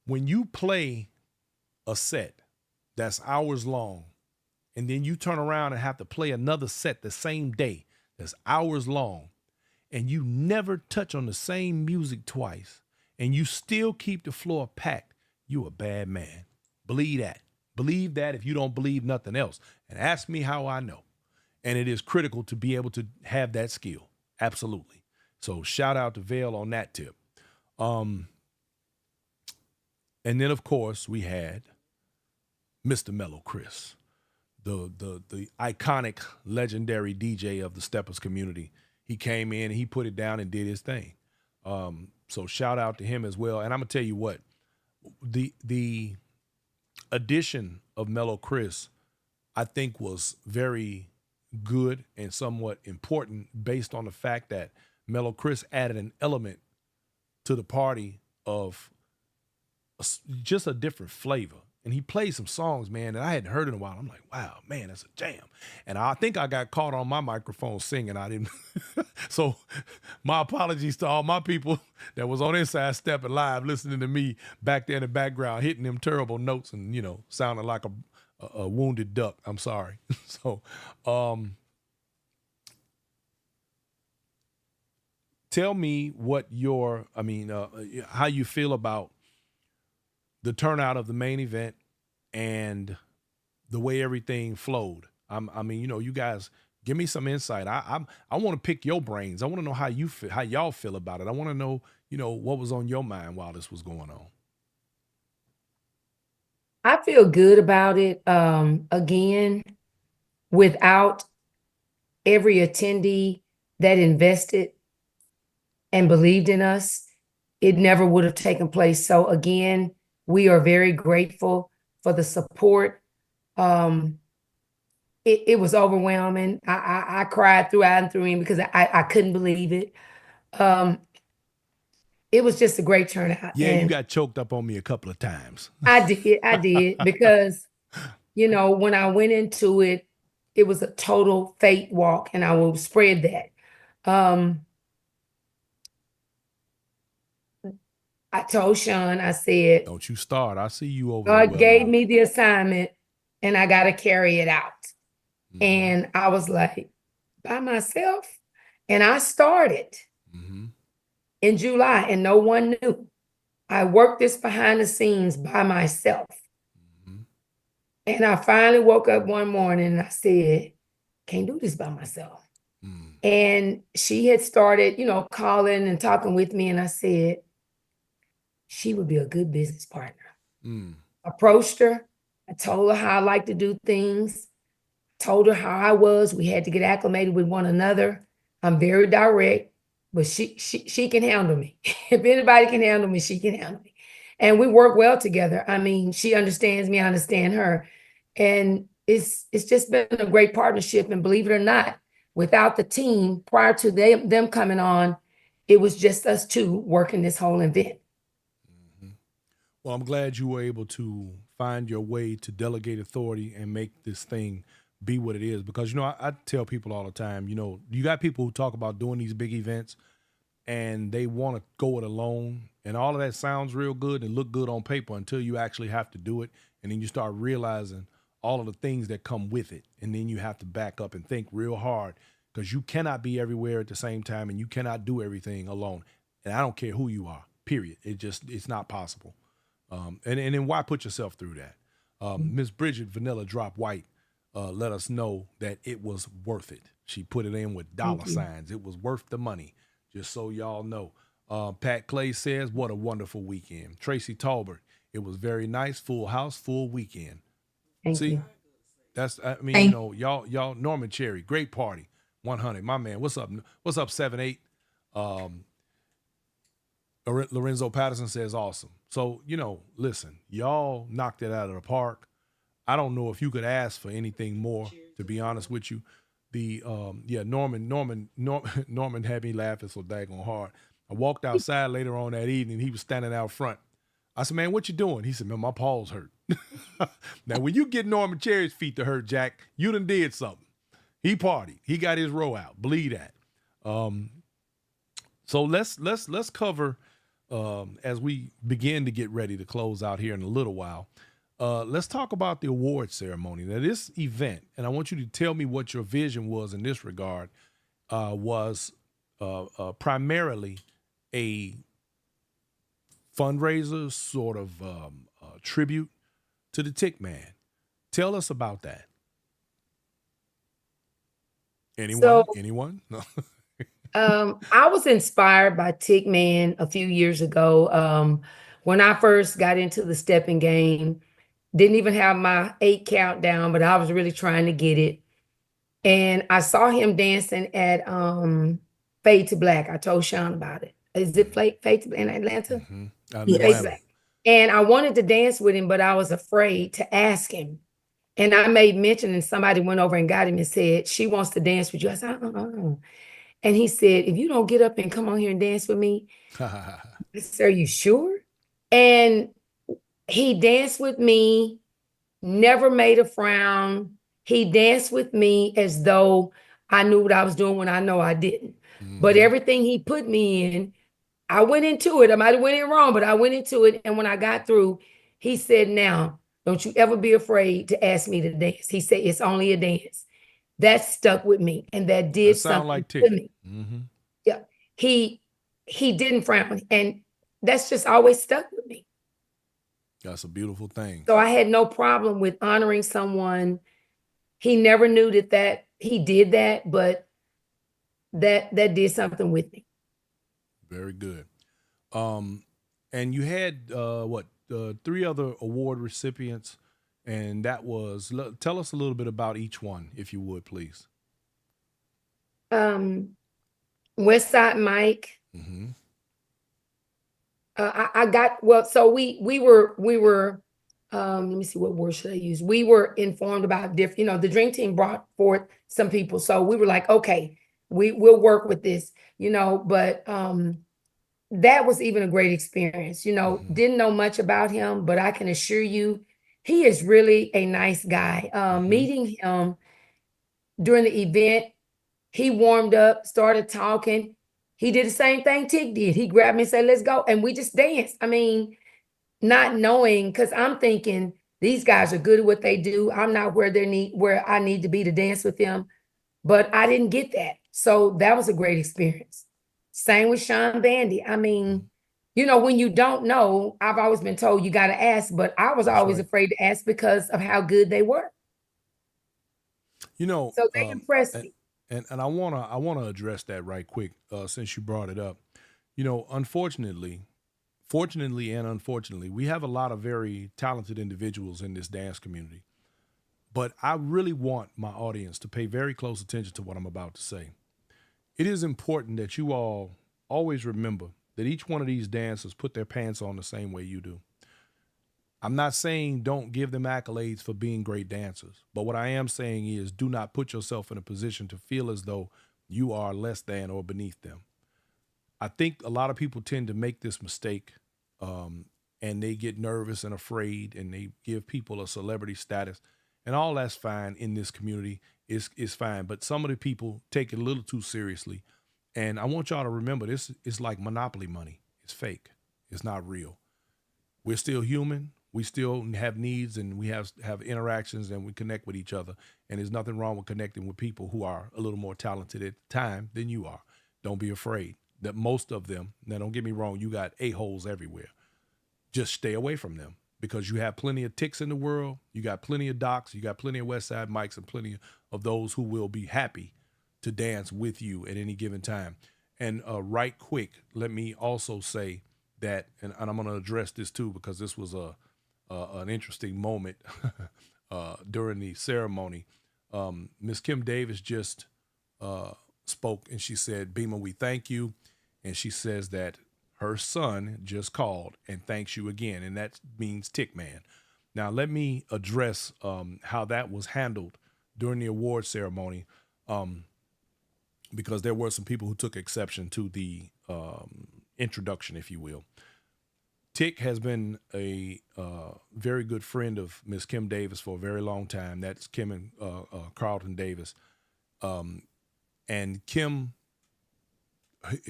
When you play a set that's hours long, and then you turn around and have to play another set the same day that's hours long, and you never touch on the same music twice, and you still keep the floor packed, you a bad man. Believe that. Believe that if you don't believe nothing else. And ask me how I know. And it is critical to be able to have that skill. Absolutely. So shout out to Vale on that tip. And then, of course, we had Mr. Mellow Chris, the iconic, legendary DJ of the Steppers community. He came in and he put it down and did his thing. So shout out to him as well. And I'm gonna tell you what, the addition of Mellow Chris, I think, was very good and somewhat important, based on the fact that Mellow Chris added an element to the party of just a different flavor. And he played some songs, man, that I hadn't heard in a while. I'm like, wow, man, that's a jam. And I think I got caught on my microphone singing. I didn't. So my apologies to all my people that was on Inside Stepping Live listening to me back there in the background, hitting them terrible notes and, you know, sounding like a wounded duck. I'm sorry. So tell me what how you feel about the turnout of the main event and the way everything flowed. I mean, you know, you guys give me some insight. I want to pick your brains. I want to know how y'all feel about it. I want to know, you know, what was on your mind while this was going on. I feel good about it. Again, without every attendee that invested and believed in us, it never would have taken place. So again, we are very grateful for the support. It was overwhelming. I cried throughout and through him because I couldn't believe it. It was just a great turnout. Yeah, you And got choked up on me a couple of times. I did because, when I went into it, it was a total faith walk, and I will spread that. I told Shon, I said, Don't you start. I see you over there. God Well gave enough. me the assignment and I got to carry it out. Mhm. And I was like, by myself. And I started Mhm. in July and no one knew. I worked this behind the scenes by myself. Mhm. And I finally woke up one morning and I said, can't do this by myself. Mm. And she had started, calling and talking with me. And I said, she would be a good business partner. Mm. Approached her. I told her how I like to do things. Told her how I was. We had to get acclimated with one another. I'm very direct, but she can handle me. If anybody can handle me, she can handle me. And we work well together. I mean, she understands me, I understand her. And it's just been a great partnership. And believe it or not, without the team, prior to them coming on, it was just us two working this whole event. Mhm. Well, I'm glad you were able to find your way to delegate authority and make this thing be what it is. Because, I tell people all the time, you got people who talk about doing these big events and they want to go it alone. And all of that sounds real good and look good on paper until you actually have to do it. And then you start realizing all of the things that come with it. And then you have to back up and think real hard because you cannot be everywhere at the same time and you cannot do everything alone. And I don't care who you are, period. It's not possible. And then why put yourself through that? Miss Bridget Vanilla Drop White let us know that it was worth it. She put it in with dollar signs. It was worth the money, just so y'all know. Pat Clay says, what a wonderful weekend. Tracy Talbert, it was very nice, full house, full weekend. Thank See, you. that's, I mean, Thank y'all, Norman Cherry, great party, 100. My man, what's up? What's up, 7-8? Lorenzo Patterson says awesome. So, listen, y'all knocked it out of the park. I don't know if you could ask for anything more, to be honest with you. The Norman had me laughing so daggone hard. I walked outside later on that evening. He was standing out front. I said, man, what you doing? He said, man, my paws hurt. Now, when you get Norman Cherry's feet to hurt, Jack, you done did something. He partied. He got his row out. Believe that. So let's cover as we begin to get ready to close out here in a little while. Let's talk about the award ceremony. Now, this event, and I want you to tell me what your vision was in this regard, was primarily a fundraiser, sort of tribute to the Tick Man. Tell us about that. Anyone? No. I was inspired by Tick Man a few years ago. When I first got into the stepping game, didn't even have my 8 countdown, but I was really trying to get it. And I saw him dancing at Fade to Black. I told Shon about it. Is it Fade to Black in Atlanta? Mm-hmm. Yes. Fade to Black. And I wanted to dance with him, but I was afraid to ask him. And I made mention, and somebody went over and got him and said, she wants to dance with you. I said, And he said, if you don't get up and come on here and dance with me, I said, are you sure? And he danced with me, never made a frown. He danced with me as though I knew what I was doing when I know I didn't. Mm-hmm. But everything he put me in, I went into it. I might have went in wrong, but I went into it. And when I got through, he said, now, don't you ever be afraid to ask me to dance. He said, it's only a dance. That stuck with me. And that did something like to me. Mm-hmm. Yeah. He didn't frown. And that's just always stuck with me. That's a beautiful thing. So I had no problem with honoring someone. He never knew that he did that, but that did something with me. Very good. And you had 3 other award recipients, and that was, tell us a little bit about each one, if you would, please. Westside Mike, Mm-hmm. I got, well, so we were, let me see, what word should I use? We were informed about different, the dream team brought forth some people. So we were like, okay, we'll work with this, but that was even a great experience. Didn't know much about him, but I can assure you, he is really a nice guy. Meeting him during the event, he warmed up, started talking. He did the same thing Tig did. He grabbed me and said, let's go. And we just danced. I mean, not knowing, because I'm thinking these guys are good at what they do. I'm not where I need to be to dance with them. But I didn't get that. So that was a great experience. Same with Sean Bandy. I mean, when you don't know, I've always been told you got to ask, but I was always afraid to ask because of how good they were. So they impressed me. And I wanna address that right quick, since you brought it up. Unfortunately, fortunately and unfortunately, we have a lot of very talented individuals in this dance community. But I really want my audience to pay very close attention to what I'm about to say. It is important that you all always remember that each one of these dancers put their pants on the same way you do. I'm not saying don't give them accolades for being great dancers, but what I am saying is do not put yourself in a position to feel as though you are less than or beneath them. I think a lot of people tend to make this mistake, and they get nervous and afraid, and they give people a celebrity status, and all that's fine in this community is fine. But some of the people take it a little too seriously, and I want y'all to remember this is like monopoly money. It's fake. It's not real. We're still human. We still have needs, and we have interactions, and we connect with each other. And there's nothing wrong with connecting with people who are a little more talented at the time than you are. Don't be afraid that most of them, now don't get me wrong, you got a-holes everywhere. Just stay away from them because you have plenty of ticks in the world. You got plenty of docs. You got plenty of West Side Mics and plenty of those who will be happy to dance with you at any given time. And right quick, let me also say that, and I'm going to address this too because this was an interesting moment during the ceremony. Miss Kim Davis just spoke, and she said, Bema, we thank you. And she says that her son just called and thanks you again, and that means Tick Man. Now, let me address how that was handled during the award ceremony, because there were some people who took exception to the introduction, if you will. Tick has been a very good friend of Miss Kim Davis for a very long time. That's Kim and Carlton Davis. And Kim,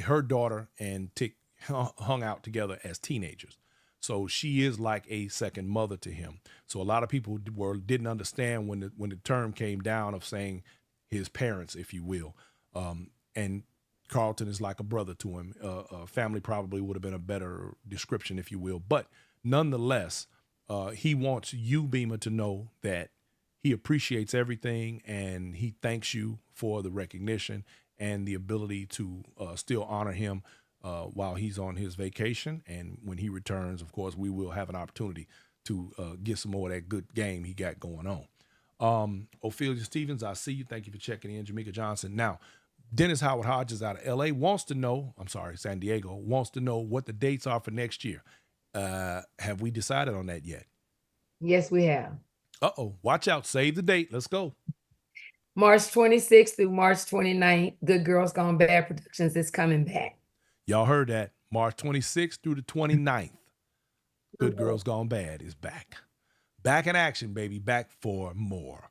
her daughter and Tick hung out together as teenagers. So she is like a second mother to him. So a lot of people didn't understand when the term came down of saying his parents, if you will. And Carlton is like a brother to him. Family probably would have been a better description, if you will. But nonetheless, he wants you, Bema, to know that he appreciates everything and he thanks you for the recognition and the ability to still honor him while he's on his vacation. And when he returns, of course, we will have an opportunity to get some more of that good game he got going on. Ophelia Stevens, I see you. Thank you for checking in. Jamaica Johnson. Now, Dennis Howard Hodges out of LA San Diego, wants to know what the dates are for next year. Have we decided on that yet? Yes, we have. Uh-oh, watch out. Save the date. Let's go. March 26th through March 29th, Good Girls Gone Bad Productions is coming back. Y'all heard that. March 26th through the 29th. Good Girls Gone Bad is back. Back in action, baby. Back for more.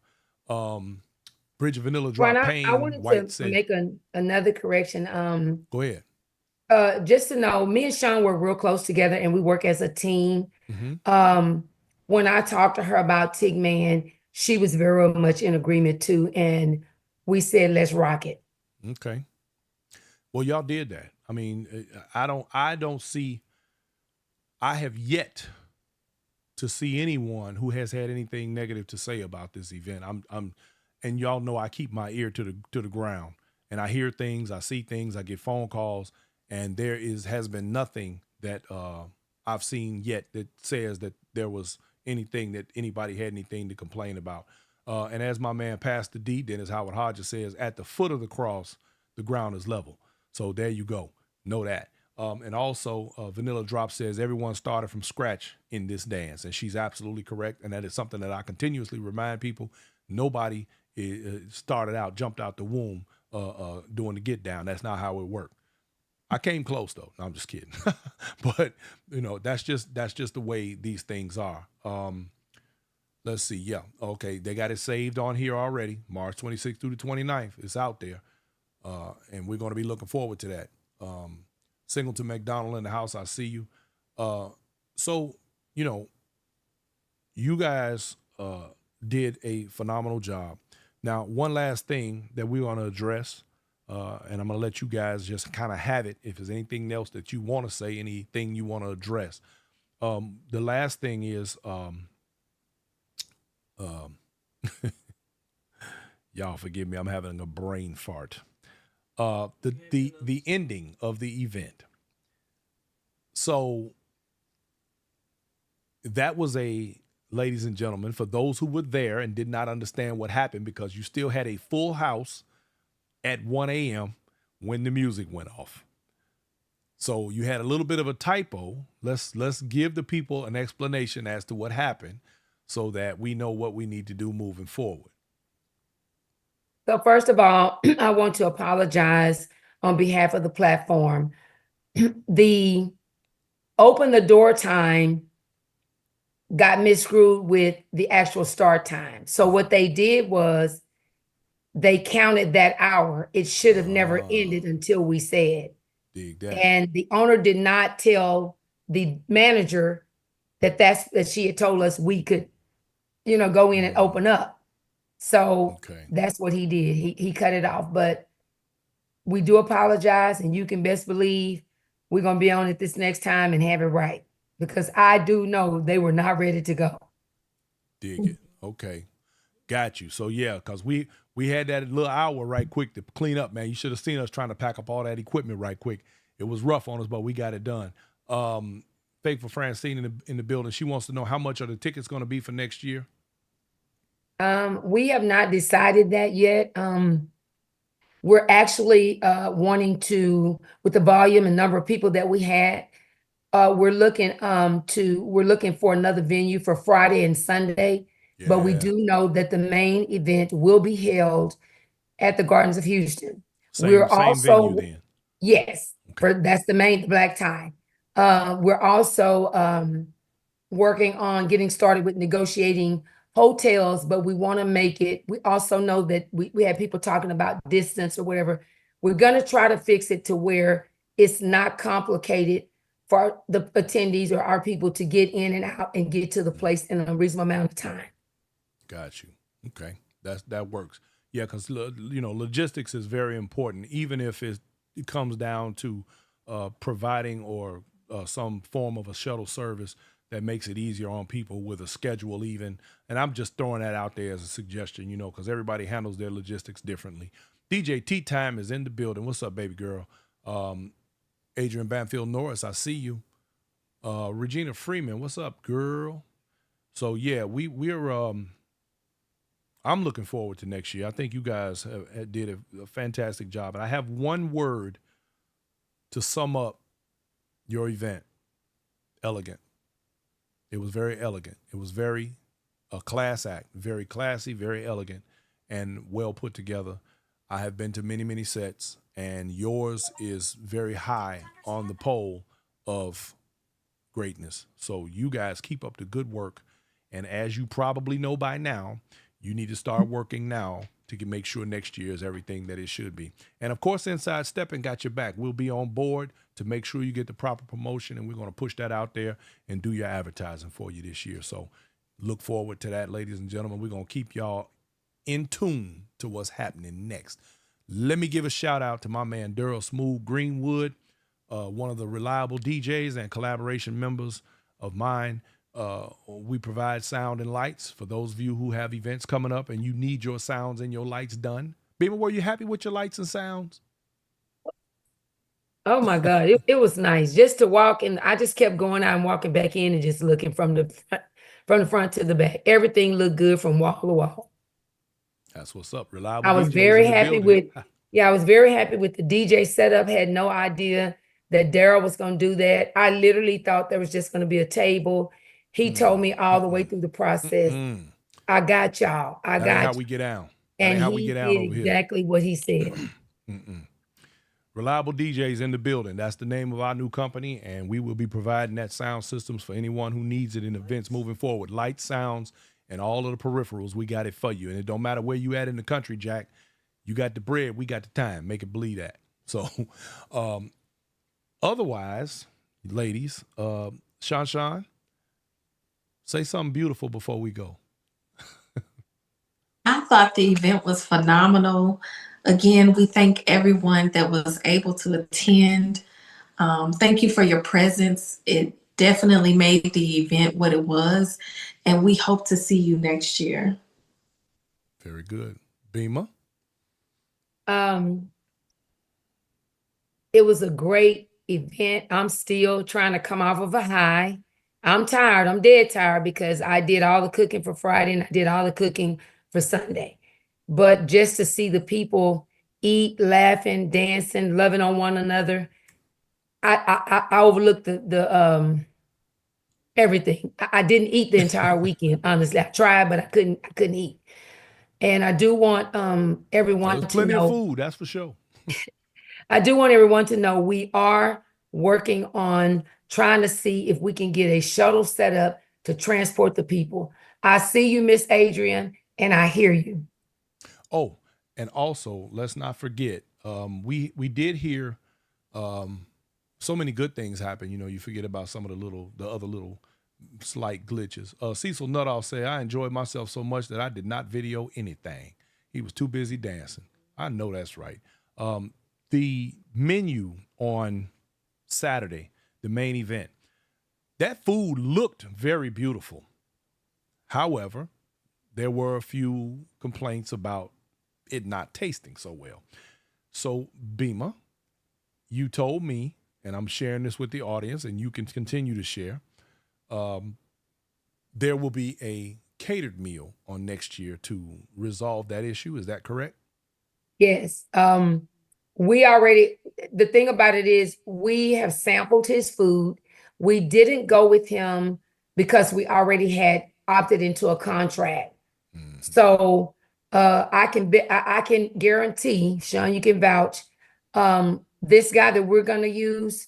Bridge of Vanilla Drop Ron, Pain. I wanted White to make another correction. Go ahead. Just to know, me and Shon work real close together and we work as a team. Mm-hmm. When I talked to her about Tig Man, she was very much in agreement too. And we said, let's rock it. Okay. Well, y'all did that. I mean, I have yet to see anyone who has had anything negative to say about this event. And y'all know I keep my ear to the ground, and I hear things, I see things, I get phone calls, and has been nothing that I've seen yet that says that there was anything that anybody had anything to complain about. And as my man Pastor D, Dennis Howard Hodges, says, at the foot of the cross, the ground is level. So there you go. Know that. And also, Vanilla Drop says everyone started from scratch in this dance, and she's absolutely correct. And that is something that I continuously remind people. Nobody started out, jumped out the womb doing the get down. That's not how it worked. I came close though. No, I'm just kidding. But that's just the way these things are. Let's see. Yeah. Okay. They got it saved on here already. March 26th through the 29th. It's out there. And we're going to be looking forward to that. Singleton McDonald in the house. I see you. So, you guys did a phenomenal job. Now, one last thing that we want to address, and I'm going to let you guys just kind of have it. If there's anything else that you want to say, anything you want to address. The last thing is, y'all forgive me, I'm having a brain fart. The ending of the event. So that was ladies and gentlemen, for those who were there and did not understand what happened, because you still had a full house at 1 a.m. when the music went off. So you had a little bit of a typo. Let's give the people an explanation as to what happened so that we know what we need to do moving forward. So first of all, I want to apologize on behalf of the platform. The open the door time got misscrewed with the actual start time. So what they did was they counted that hour. It should have never ended until we said. Dig that. And the owner did not tell the manager that she had told us we could, go in and open up. So that's what he did. He cut it off. But we do apologize, and you can best believe we're going to be on it this next time and have it right. Because I do know they were not ready to go. Dig it. Okay. Got you. So yeah, because we had that little hour right quick to clean up, man. You should have seen us trying to pack up all that equipment right quick. It was rough on us, but we got it done. Faithful Francine in the building. She wants to know how much are the tickets going to be for next year? We have not decided that yet. We're actually wanting to, with the volume and number of people that we had, we're looking for another venue for Friday and Sunday. Yeah. But we do know that the main event will be held at the Gardens of Houston. Same venue then. Yes, okay. That's the main black tie. We're also working on getting started with negotiating hotels, but we want to make it. We also know that we had people talking about distance or whatever. We're going to try to fix it to where it's not complicated for the attendees or our people to get in and out and get to the place in a reasonable amount of time. Got you. Okay. That works. Yeah, because, logistics is very important, even if it comes down to providing or some form of a shuttle service that makes it easier on people with a schedule even. And I'm just throwing that out there as a suggestion, because everybody handles their logistics differently. DJ Tea Time is in the building. What's up, baby girl? Adrian Banfield Norris, I see you. Regina Freeman, what's up, girl? So yeah, we're I'm looking forward to next year. I think you guys did a fantastic job. And I have one word to sum up your event: elegant. It was very elegant. It was very a class act, very classy, very elegant, and well put together. I have been to many, many sets, and yours is very high on the pole of greatness. So you guys keep up the good work. And as you probably know by now, you need to start working now to make sure next year is everything that it should be. And of course, Inside Stepping got your back. We'll be on board to make sure you get the proper promotion, and we're going to push that out there and do your advertising for you this year. So look forward to that, ladies and gentlemen. We're going to keep y'all in tune to what's happening next. Let me give a shout out to my man, Daryl Smooth Greenwood, one of the reliable DJs and collaboration members of mine. We provide sound and lights for those of you who have events coming up and you need your sounds and your lights done. Bema, were you happy with your lights and sounds? Oh my God, it was nice just to walk in. I just kept going out and walking back in and just looking from the front to the back. Everything looked good from wall to wall. That's what's up. Reliable. I was very happy with, I was very happy with the DJ setup. Had no idea that Daryl was going to do that. I literally thought there was just going to be a table. He told me all the way through the process, I got y'all. I That ain't how got we you. get down. That And ain't how we he get down did over here. exactly what he said. Reliable DJs in the building. That's the name of our new company, and we will be providing that sound systems for anyone who needs it in events moving forward. Lights, sounds, and all of the peripherals, we got it for you. And it don't matter where you at in the country, Jack. You got the bread, we got the time. Make it believe that. So, otherwise, ladies, Shon, say something beautiful before we go. I thought the event was phenomenal. Again, we thank everyone that was able to attend. Thank you for your presence. It definitely made the event what it was, and we hope to see you next year. Very good. Bema? It was a great event. I'm still trying to come off of a high. I'm tired. I'm dead tired because I did all the cooking for Friday and I did all the cooking for Sunday. But just to see the people eat, laughing, dancing, loving on one another, I overlooked the everything. I didn't eat the entire weekend, honestly. I tried, but I couldn't eat. And I do want everyone There's to plenty of know. food, that's for sure. I do want everyone to know we are working on trying to see if we can get a shuttle set up to transport the people. I see you, Miss Adrian, and I hear you. Oh, and also, let's not forget, we did hear so many good things happen. You know, you forget about some of the other little slight glitches. Cecil Nuttall said, I enjoyed myself so much that I did not video anything. He was too busy dancing. I know that's right. The menu on Saturday, the main event, that food looked very beautiful. However, there were a few complaints about it not tasting so well. So, Bema, you told me, and I'm sharing this with the audience, and you can continue to share, there will be a catered meal on next year to resolve that issue. Is that correct? Yes. The thing about it is we have sampled his food. We didn't go with him because we already had opted into a contract. So I can guarantee, Shon, you can vouch, this guy that we're gonna use,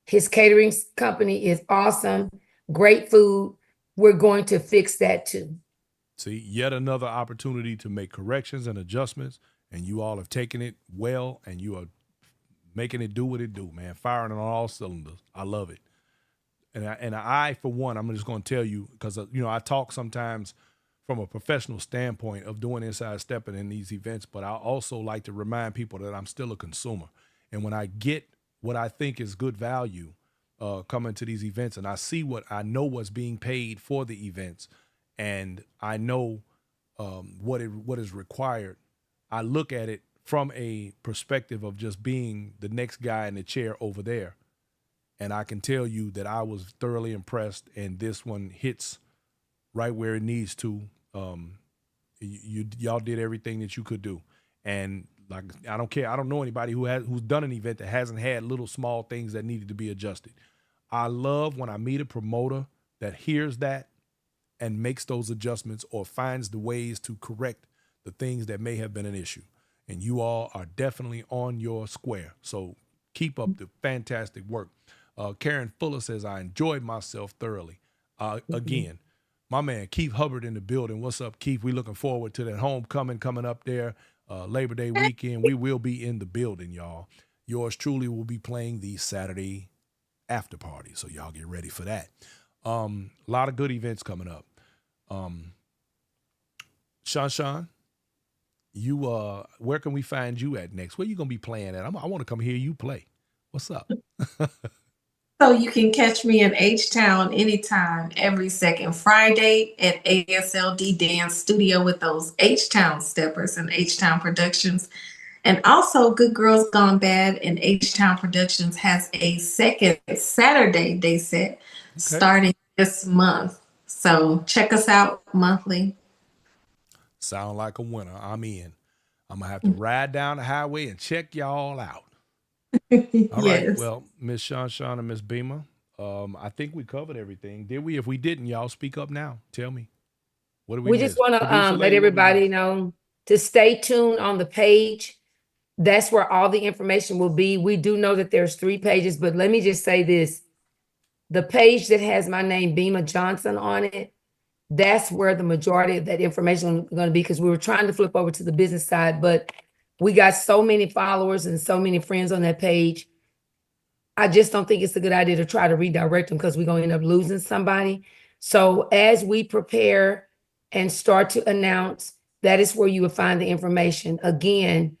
his catering company is awesome, great food. We're going to fix that too. See, yet another opportunity to make corrections and adjustments, and you all have taken it well, and you are making it do what it do, man. Firing on all cylinders. I love it. And I, for one, I'm just going to tell you, because, I talk sometimes from a professional standpoint of doing inside stepping in these events, but I also like to remind people that I'm still a consumer. And when I get what I think is good value coming to these events, and I know what's being paid for the events, and I know what is required, I look at it from a perspective of just being the next guy in the chair over there. And I can tell you that I was thoroughly impressed, and this one hits right where it needs to. Y'all did everything that you could do. And like, I don't care. I don't know anybody who's done an event that hasn't had little small things that needed to be adjusted. I love when I meet a promoter that hears that and makes those adjustments or finds the ways to correct the things that may have been an issue. And you all are definitely on your square. So keep up the fantastic work. Karen Fuller says, I enjoyed myself thoroughly. Again, my man, Keith Hubbard in the building. What's up, Keith? We looking forward to that homecoming coming up there. Labor Day weekend. We will be in the building, y'all. Yours truly will be playing the Saturday after party. So y'all get ready for that. A lot of good events coming up. Shon, you where can we find you at next? Where you gonna be playing at? I want to come hear you play. What's up? So you can catch me in H-Town anytime, every second Friday at ASLD Dance Studio with those H-Town steppers and H-Town Productions. And also Good Girls Gone Bad and H-Town Productions has a second Saturday day set starting this month. So check us out monthly. Sound like a winner. I'm in. I'm going to have to ride down the highway and check y'all out. All right. Yes. Well, Miss Shon and Miss Bema, I think we covered everything. Did we? If we didn't, y'all speak up now. Tell me. What did we We just miss? want to Producer let lady, what we everybody miss? know to stay tuned on the page. That's where all the information will be. We do know that there's 3 pages, but let me just say this. The page that has my name, Bema Johnson, on it, that's where the majority of that information is going to be, because we were trying to flip over to the business side, but we got so many followers and so many friends on that page. I just don't think it's a good idea to try to redirect them, because we're going to end up losing somebody. So as we prepare and start to announce, that is where you will find the information. Again,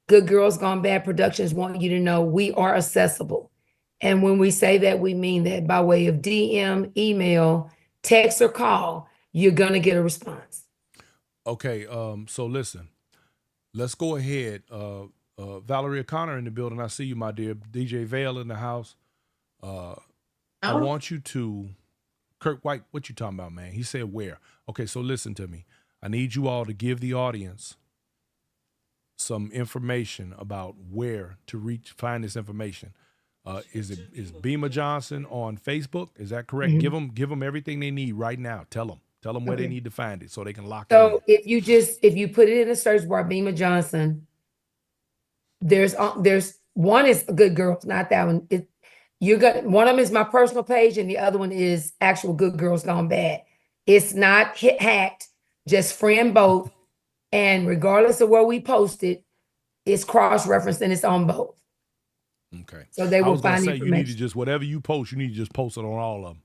Good Girls Gone Bad Productions want you to know we are accessible. And when we say that, we mean that by way of DM, email, text, or call, you're going to get a response. Okay. So listen, let's go ahead. Valerie O'Connor in the building. I see you, my dear. DJ Vale in the house. I Oh, want you to, Kurt White, what you talking about, man? He said where? Okay, so listen to me. I need you all to give the audience some information about where to find this information. Is Bema Johnson on Facebook? Is that correct? Mhm. Give them everything they need right now. Tell them where they Okay. need to find it so they can lock it in. So if you put it in the search bar, Bema Johnson, there's one is Good Girls, not that one. One of them is my personal page, and the other one is actual Good Girls Gone Bad. It's not hacked, just friend both. And regardless of where we post it, it's cross-referenced and it's on both. Okay. So they I will was gonna find say you need to information. just whatever you post, you need to just post it on all of them.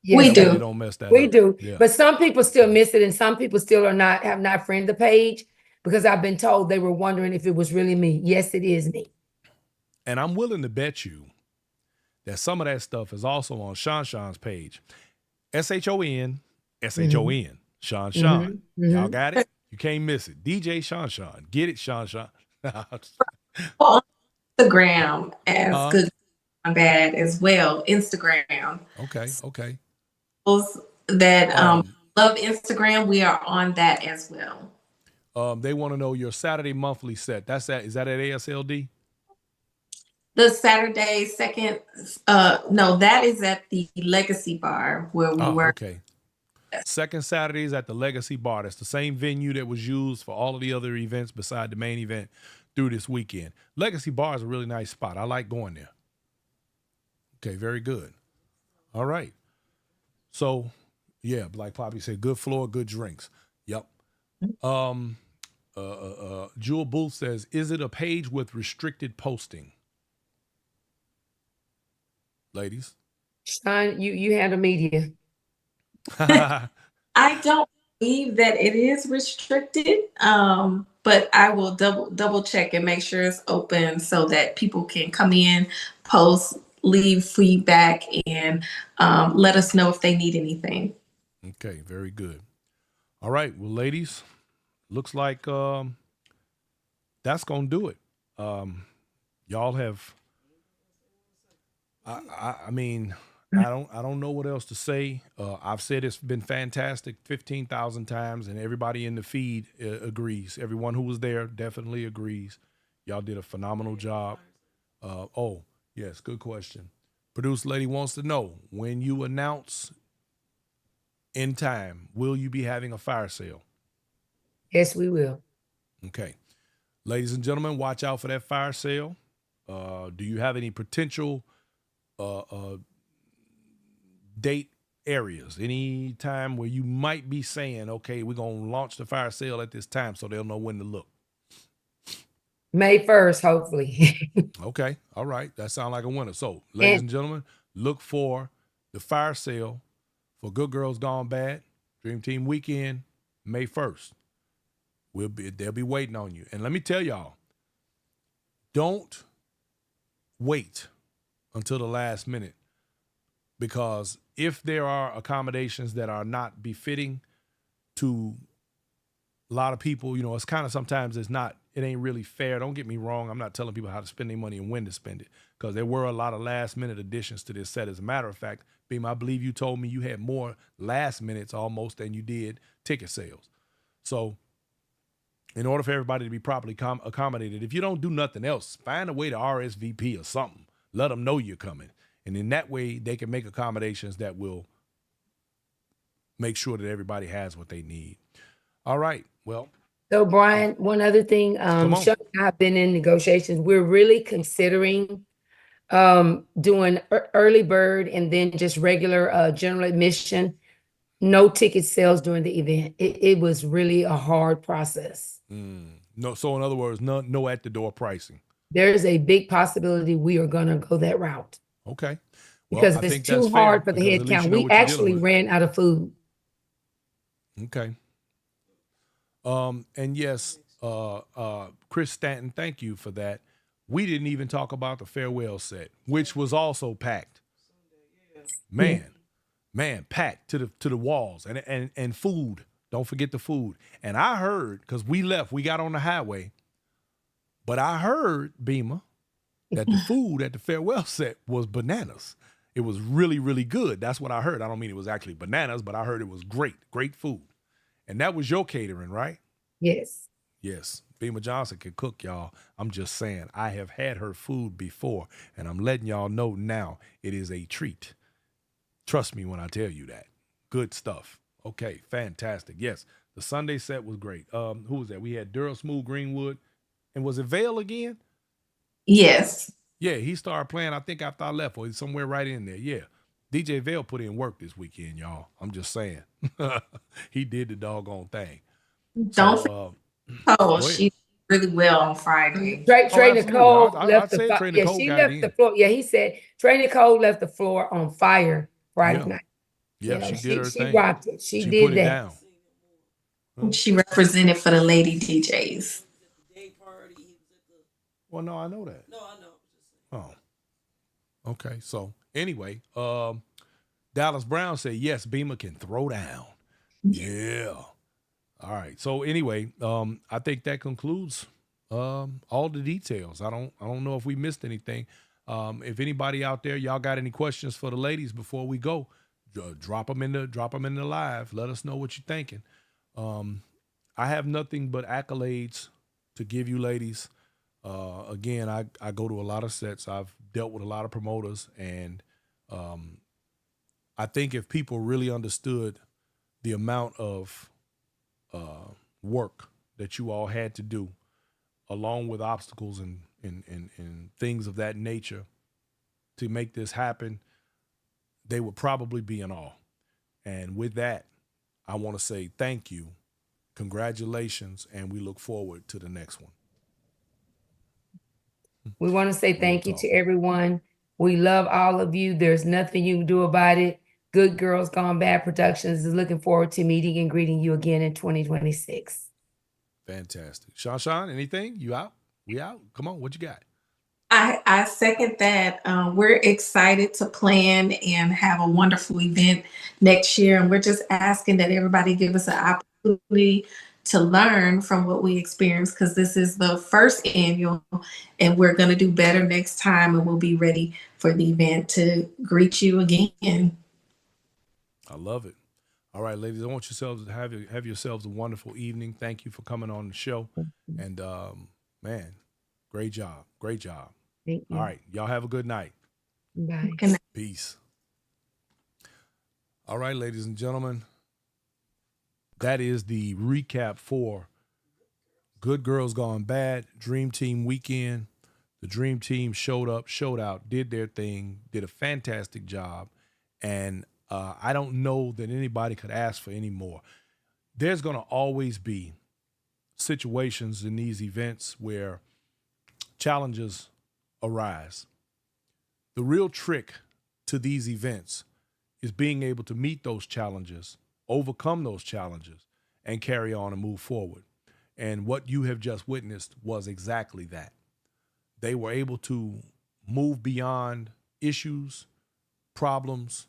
Yes, we That way do. you don't mess that we up. do. Yeah. But some people still miss it, and some people still have not friended the page, because I've been told they were wondering if it was really me. Yes, it is me. And I'm willing to bet you that some of that stuff is also on Shon's page. SHON, SHON, Shon. Mm-hmm. Y'all Mm-hmm. got it? You can't miss it. DJ Shon. Get it, Shon. On Instagram as Huh? Good and Bad as well. Instagram. Okay. Those that Um, love Instagram, we are on that as well. they want to know your Saturday monthly set. Is that at ASLD? The Saturday second, no, that is at the Legacy Bar where we Oh, were. okay. Second Saturdays at the Legacy Bar. That's the same venue that was used for all of the other events beside the main event through this weekend. Legacy Bar is a really nice spot. I like going there. Okay, very good. All right. So, yeah, like Poppy said, good floor, good drinks. Yep. Jewel Booth says, is it a page with restricted posting? Ladies. Sean, you handle media. I don't believe that it is restricted, but I will double check and make sure it's open so that people can come in, post, leave feedback, and let us know if they need anything. Okay, very good. All right, well, ladies, looks like that's gonna do it. Y'all have. I mean, I don't know what else to say. I've said it's been fantastic 15,000 times, and everybody in the feed agrees. Everyone who was there definitely agrees. Y'all did a phenomenal job. Oh, yes, good question. Producer lady wants to know, when you announce in time, will you be having a fire sale? Yes, we will. Okay. Ladies and gentlemen, watch out for that fire sale. Do you have any potential date areas? Any time where you might be saying, okay, we're going to launch the fire sale at this time so they'll know when to look? May 1st, hopefully. Okay. All right. That sounds like a winner. So, ladies and gentlemen, look for the fire sale for Good Girls Gone Bad, Dream Team Weekend, May 1st. They'll be waiting on you. And let me tell y'all, don't wait until the last minute, because if there are accommodations that are not befitting to a lot of people, it's kind of, sometimes it ain't really fair. Don't get me wrong. I'm not telling people how to spend their money and when to spend it, because there were a lot of last minute additions to this set. As a matter of fact, Beam, I believe you told me you had more last minutes almost than you did ticket sales. So in order for everybody to be properly accommodated, if you don't do nothing else, find a way to RSVP or something. Let them know you're coming. And in that way, they can make accommodations that will make sure that everybody has what they need. All right. Well, So Brian, one other thing, Come on. Shon and I have been in negotiations. We're really considering doing early bird and then just regular general admission, no ticket sales during the event. It was really a hard process. no. So in other words, no at the door pricing. There's a big possibility we are gonna go that route Okay. Well, because I it's think that's too fair hard for the because head at least count. you know We what you're actually dealing with. ran out of food. Okay. And yes, Chris Stanton, thank you for that. We didn't even talk about the farewell set, which was also packed. Man, packed to the walls and food. Don't forget the food. And I heard, because we left, we got on the highway, but I heard, Bema, that the food at the farewell set was bananas. It was really, really good. That's what I heard. I don't mean it was actually bananas, but I heard it was great food. And that was your catering, right? Yes. Yes. Bema Johnson can cook, y'all. I'm just saying, I have had her food before, and I'm letting y'all know now it is a treat. Trust me when I tell you that. Good stuff. Okay, fantastic. Yes, the Sunday set was great. Who was that? We had Daryl Smooth Greenwood. And was it Vale again? Yes. Yeah, he started playing, I think, after I left, or he's somewhere right in there. Yeah. DJ Vale put in work this weekend, y'all. I'm just saying. He did the doggone thing. Don't So, forget Nicole. go ahead. She did really well on Friday. Trey absolutely. Nicole I left the said Trey yeah, Nicole she got left in. the floor. Yeah, he said Trey Nicole left the floor on fire Friday Yeah. night. Yeah, You know, she did her she thing. rocked it. She She did put it that. down. She represented for the lady DJs. Day party. He was at the. Well, no, I know that. No, I know. Just saying. Oh. Okay. So anyway, Dallas Brown said, yes, Bema can throw down. Yeah. All right. So anyway, I think that concludes all the details. I don't know if we missed anything. If anybody out there, y'all got any questions for the ladies before we go, drop them in the live. Let us know what you're thinking. I have nothing but accolades to give you ladies. Again, I go to a lot of sets. I've dealt with a lot of promoters, and I think if people really understood the amount of work that you all had to do, along with obstacles and things of that nature to make this happen, they would probably be in awe. And with that, I want to say thank you, congratulations, and we look forward to the next one. We want to say thank you talk. to everyone. We love all of you. There's nothing you can do about it. Good Girls Gone Bad Productions is looking forward to meeting and greeting you again in 2026. Fantastic. Shon, anything? You out? We out? Come on, what you got? I second that. We're excited to plan and have a wonderful event next year. And we're just asking that everybody give us an opportunity to learn from what we experienced, because this is the first annual and we're going to do better next time, and we'll be ready for the event to greet you again. I love it. All right, ladies, I want yourselves to have yourselves a wonderful evening. Thank you for coming on the show. And man, great job. Great job. Thank you. All right, y'all have a good night. Bye. Peace. All right, ladies and gentlemen, that is the recap for Good Girls Gone Bad, Dream Team Weekend. The Dream Team showed up, showed out, did their thing, did a fantastic job. And I don't know that anybody could ask for any more. There's going to always be situations in these events where challenges arise. The real trick to these events is being able to meet those challenges, overcome those challenges, and carry on and move forward. And what you have just witnessed was exactly that. They were able to move beyond issues, problems,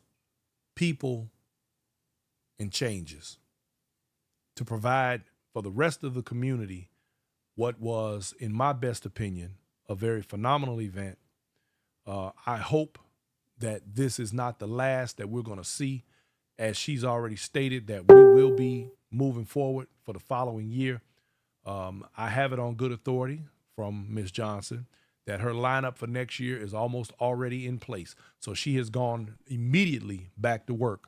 people, and changes to provide for the rest of the community what was, in my best opinion, a very phenomenal event. I hope that this is not the last that we're going to see, as she's already stated that we will be moving forward for the following year. I have it on good authority from Miss Johnson that her lineup for next year is almost already in place. So she has gone immediately back to work,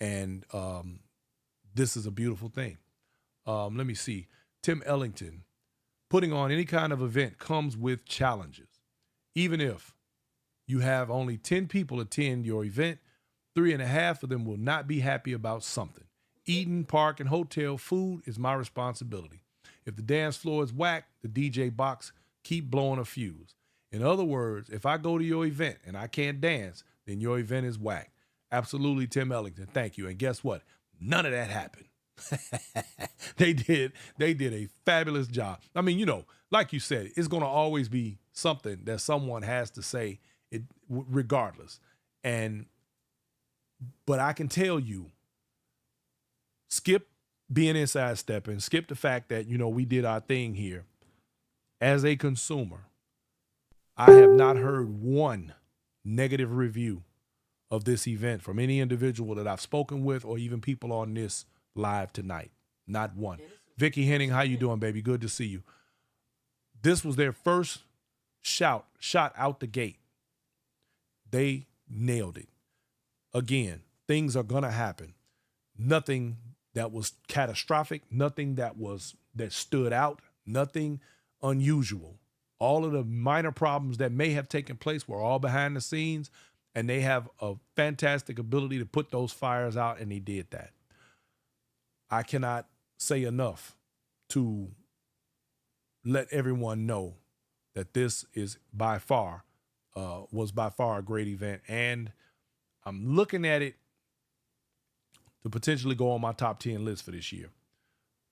and this is a beautiful thing. Let me see. Tim Ellington, putting on any kind of event comes with challenges. Even if you have only 10 people attend your event, 3.5 of them will not be happy about something. Eating, park, and hotel food is my responsibility. If the dance floor is whack, the DJ box keep blowing a fuse. In other words, if I go to your event and I can't dance, then your event is whack. Absolutely, Tim Ellington. Thank you. And guess what? None of that happened. They did a fabulous job. I mean, like you said, it's going to always be something that someone has to say, regardless. But I can tell you, skip being inside stepping, skip the fact that, we did our thing here. As a consumer, I have not heard one negative review of this event from any individual that I've spoken with or even people on this live tonight. Not one. Vicky Henning, how you doing, baby? Good to see you. This was their first shot out the gate. They nailed it. Again, things are gonna happen. Nothing that was catastrophic, nothing that stood out, nothing unusual. All of the minor problems that may have taken place were all behind the scenes, and they have a fantastic ability to put those fires out, and they did that. I cannot say enough to let everyone know that this is was by far a great event, and I'm looking at it to potentially go on my top 10 list for this year.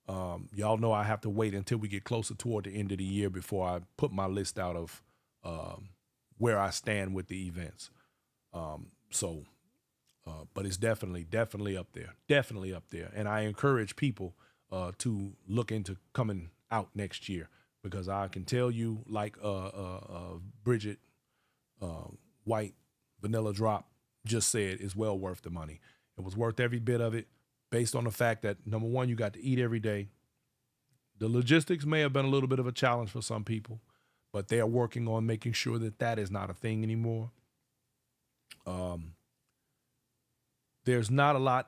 Y'all know I have to wait until we get closer toward the end of the year before I put my list out of where I stand with the events. But it's definitely up there. Definitely up there. And I encourage people to look into coming out next year, because I can tell you, like Bridget White, Vanilla Drop just said, it's well worth the money. It was worth every bit of it, based on the fact that, number one, you got to eat every day. The logistics may have been a little bit of a challenge for some people, but they are working on making sure that is not a thing anymore. There's not a lot.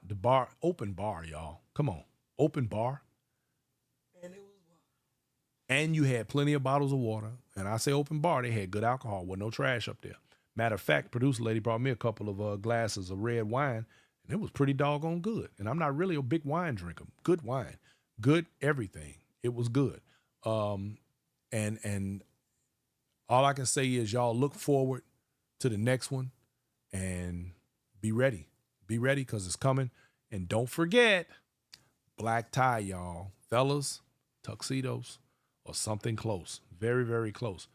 Open bar, y'all. Come on. Open bar. And you had plenty of bottles of water. And I say open bar, they had good alcohol with no trash up there. Matter of fact, producer lady brought me a couple of glasses of red wine, and it was pretty doggone good. And I'm not really a big wine drinker. Good wine. Good everything. It was good. And all I can say is, y'all look forward to the next one and be ready. Be ready, because it's coming. And don't forget, black tie, y'all. Fellas, tuxedos or something close. Very, very close.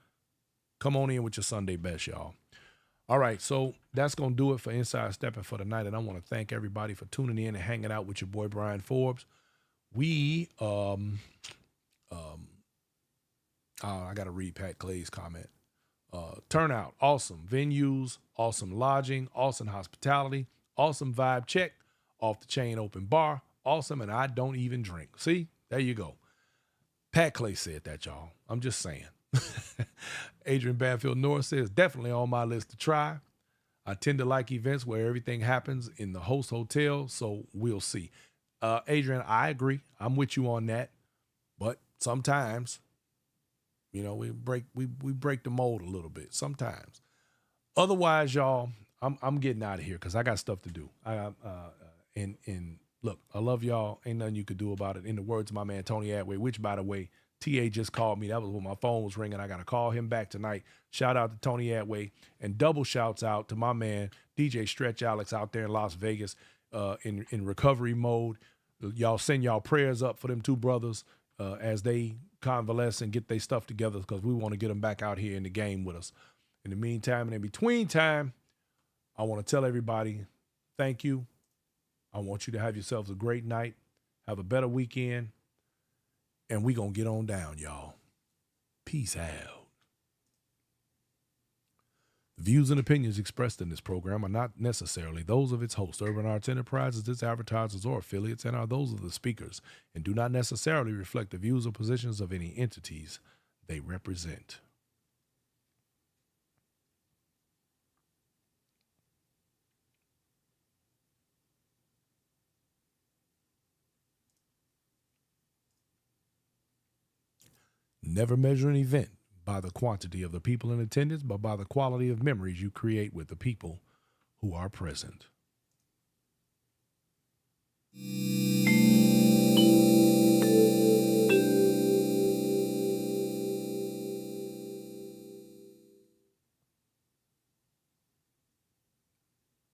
Come on in with your Sunday best, y'all. All right, so that's going to do it for Inside Stepping for tonight. And I want to thank everybody for tuning in and hanging out with your boy, Brian Forbes. We, I got to read Pat Clay's comment. Turnout, awesome. Venues, awesome lodging, awesome hospitality, awesome vibe check, off the chain open bar, awesome, and I don't even drink. See, there you go. Pat Clay said that, y'all. I'm just saying. Adrian Banfield Norris says, definitely on my list to try. I tend to like events where everything happens in the host hotel, so we'll see. Adrian, I agree. I'm with you on that. But sometimes, we break the mold a little bit sometimes. Otherwise, y'all, I'm getting out of here because I got stuff to do. And look, I love y'all. Ain't nothing you could do about it. In the words of my man Tony Atway, which, by the way, TA just called me. That was when my phone was ringing. I got to call him back tonight. Shout out to Tony Atway, and double shouts out to my man DJ Stretch Alex out there in Las Vegas in recovery mode. Y'all send y'all prayers up for them two brothers as they convalesce and get their stuff together, because we want to get them back out here in the game with us. In the meantime and in between time, I want to tell everybody, thank you. I want you to have yourselves a great night. Have a better weekend. And we going to get on down, y'all. Peace out. The views and opinions expressed in this program are not necessarily those of its host, Urban Arts Enterprises, its advertisers, or affiliates, and are those of the speakers, and do not necessarily reflect the views or positions of any entities they represent. Never measure an event by the quantity of the people in attendance, but by the quality of memories you create with the people who are present.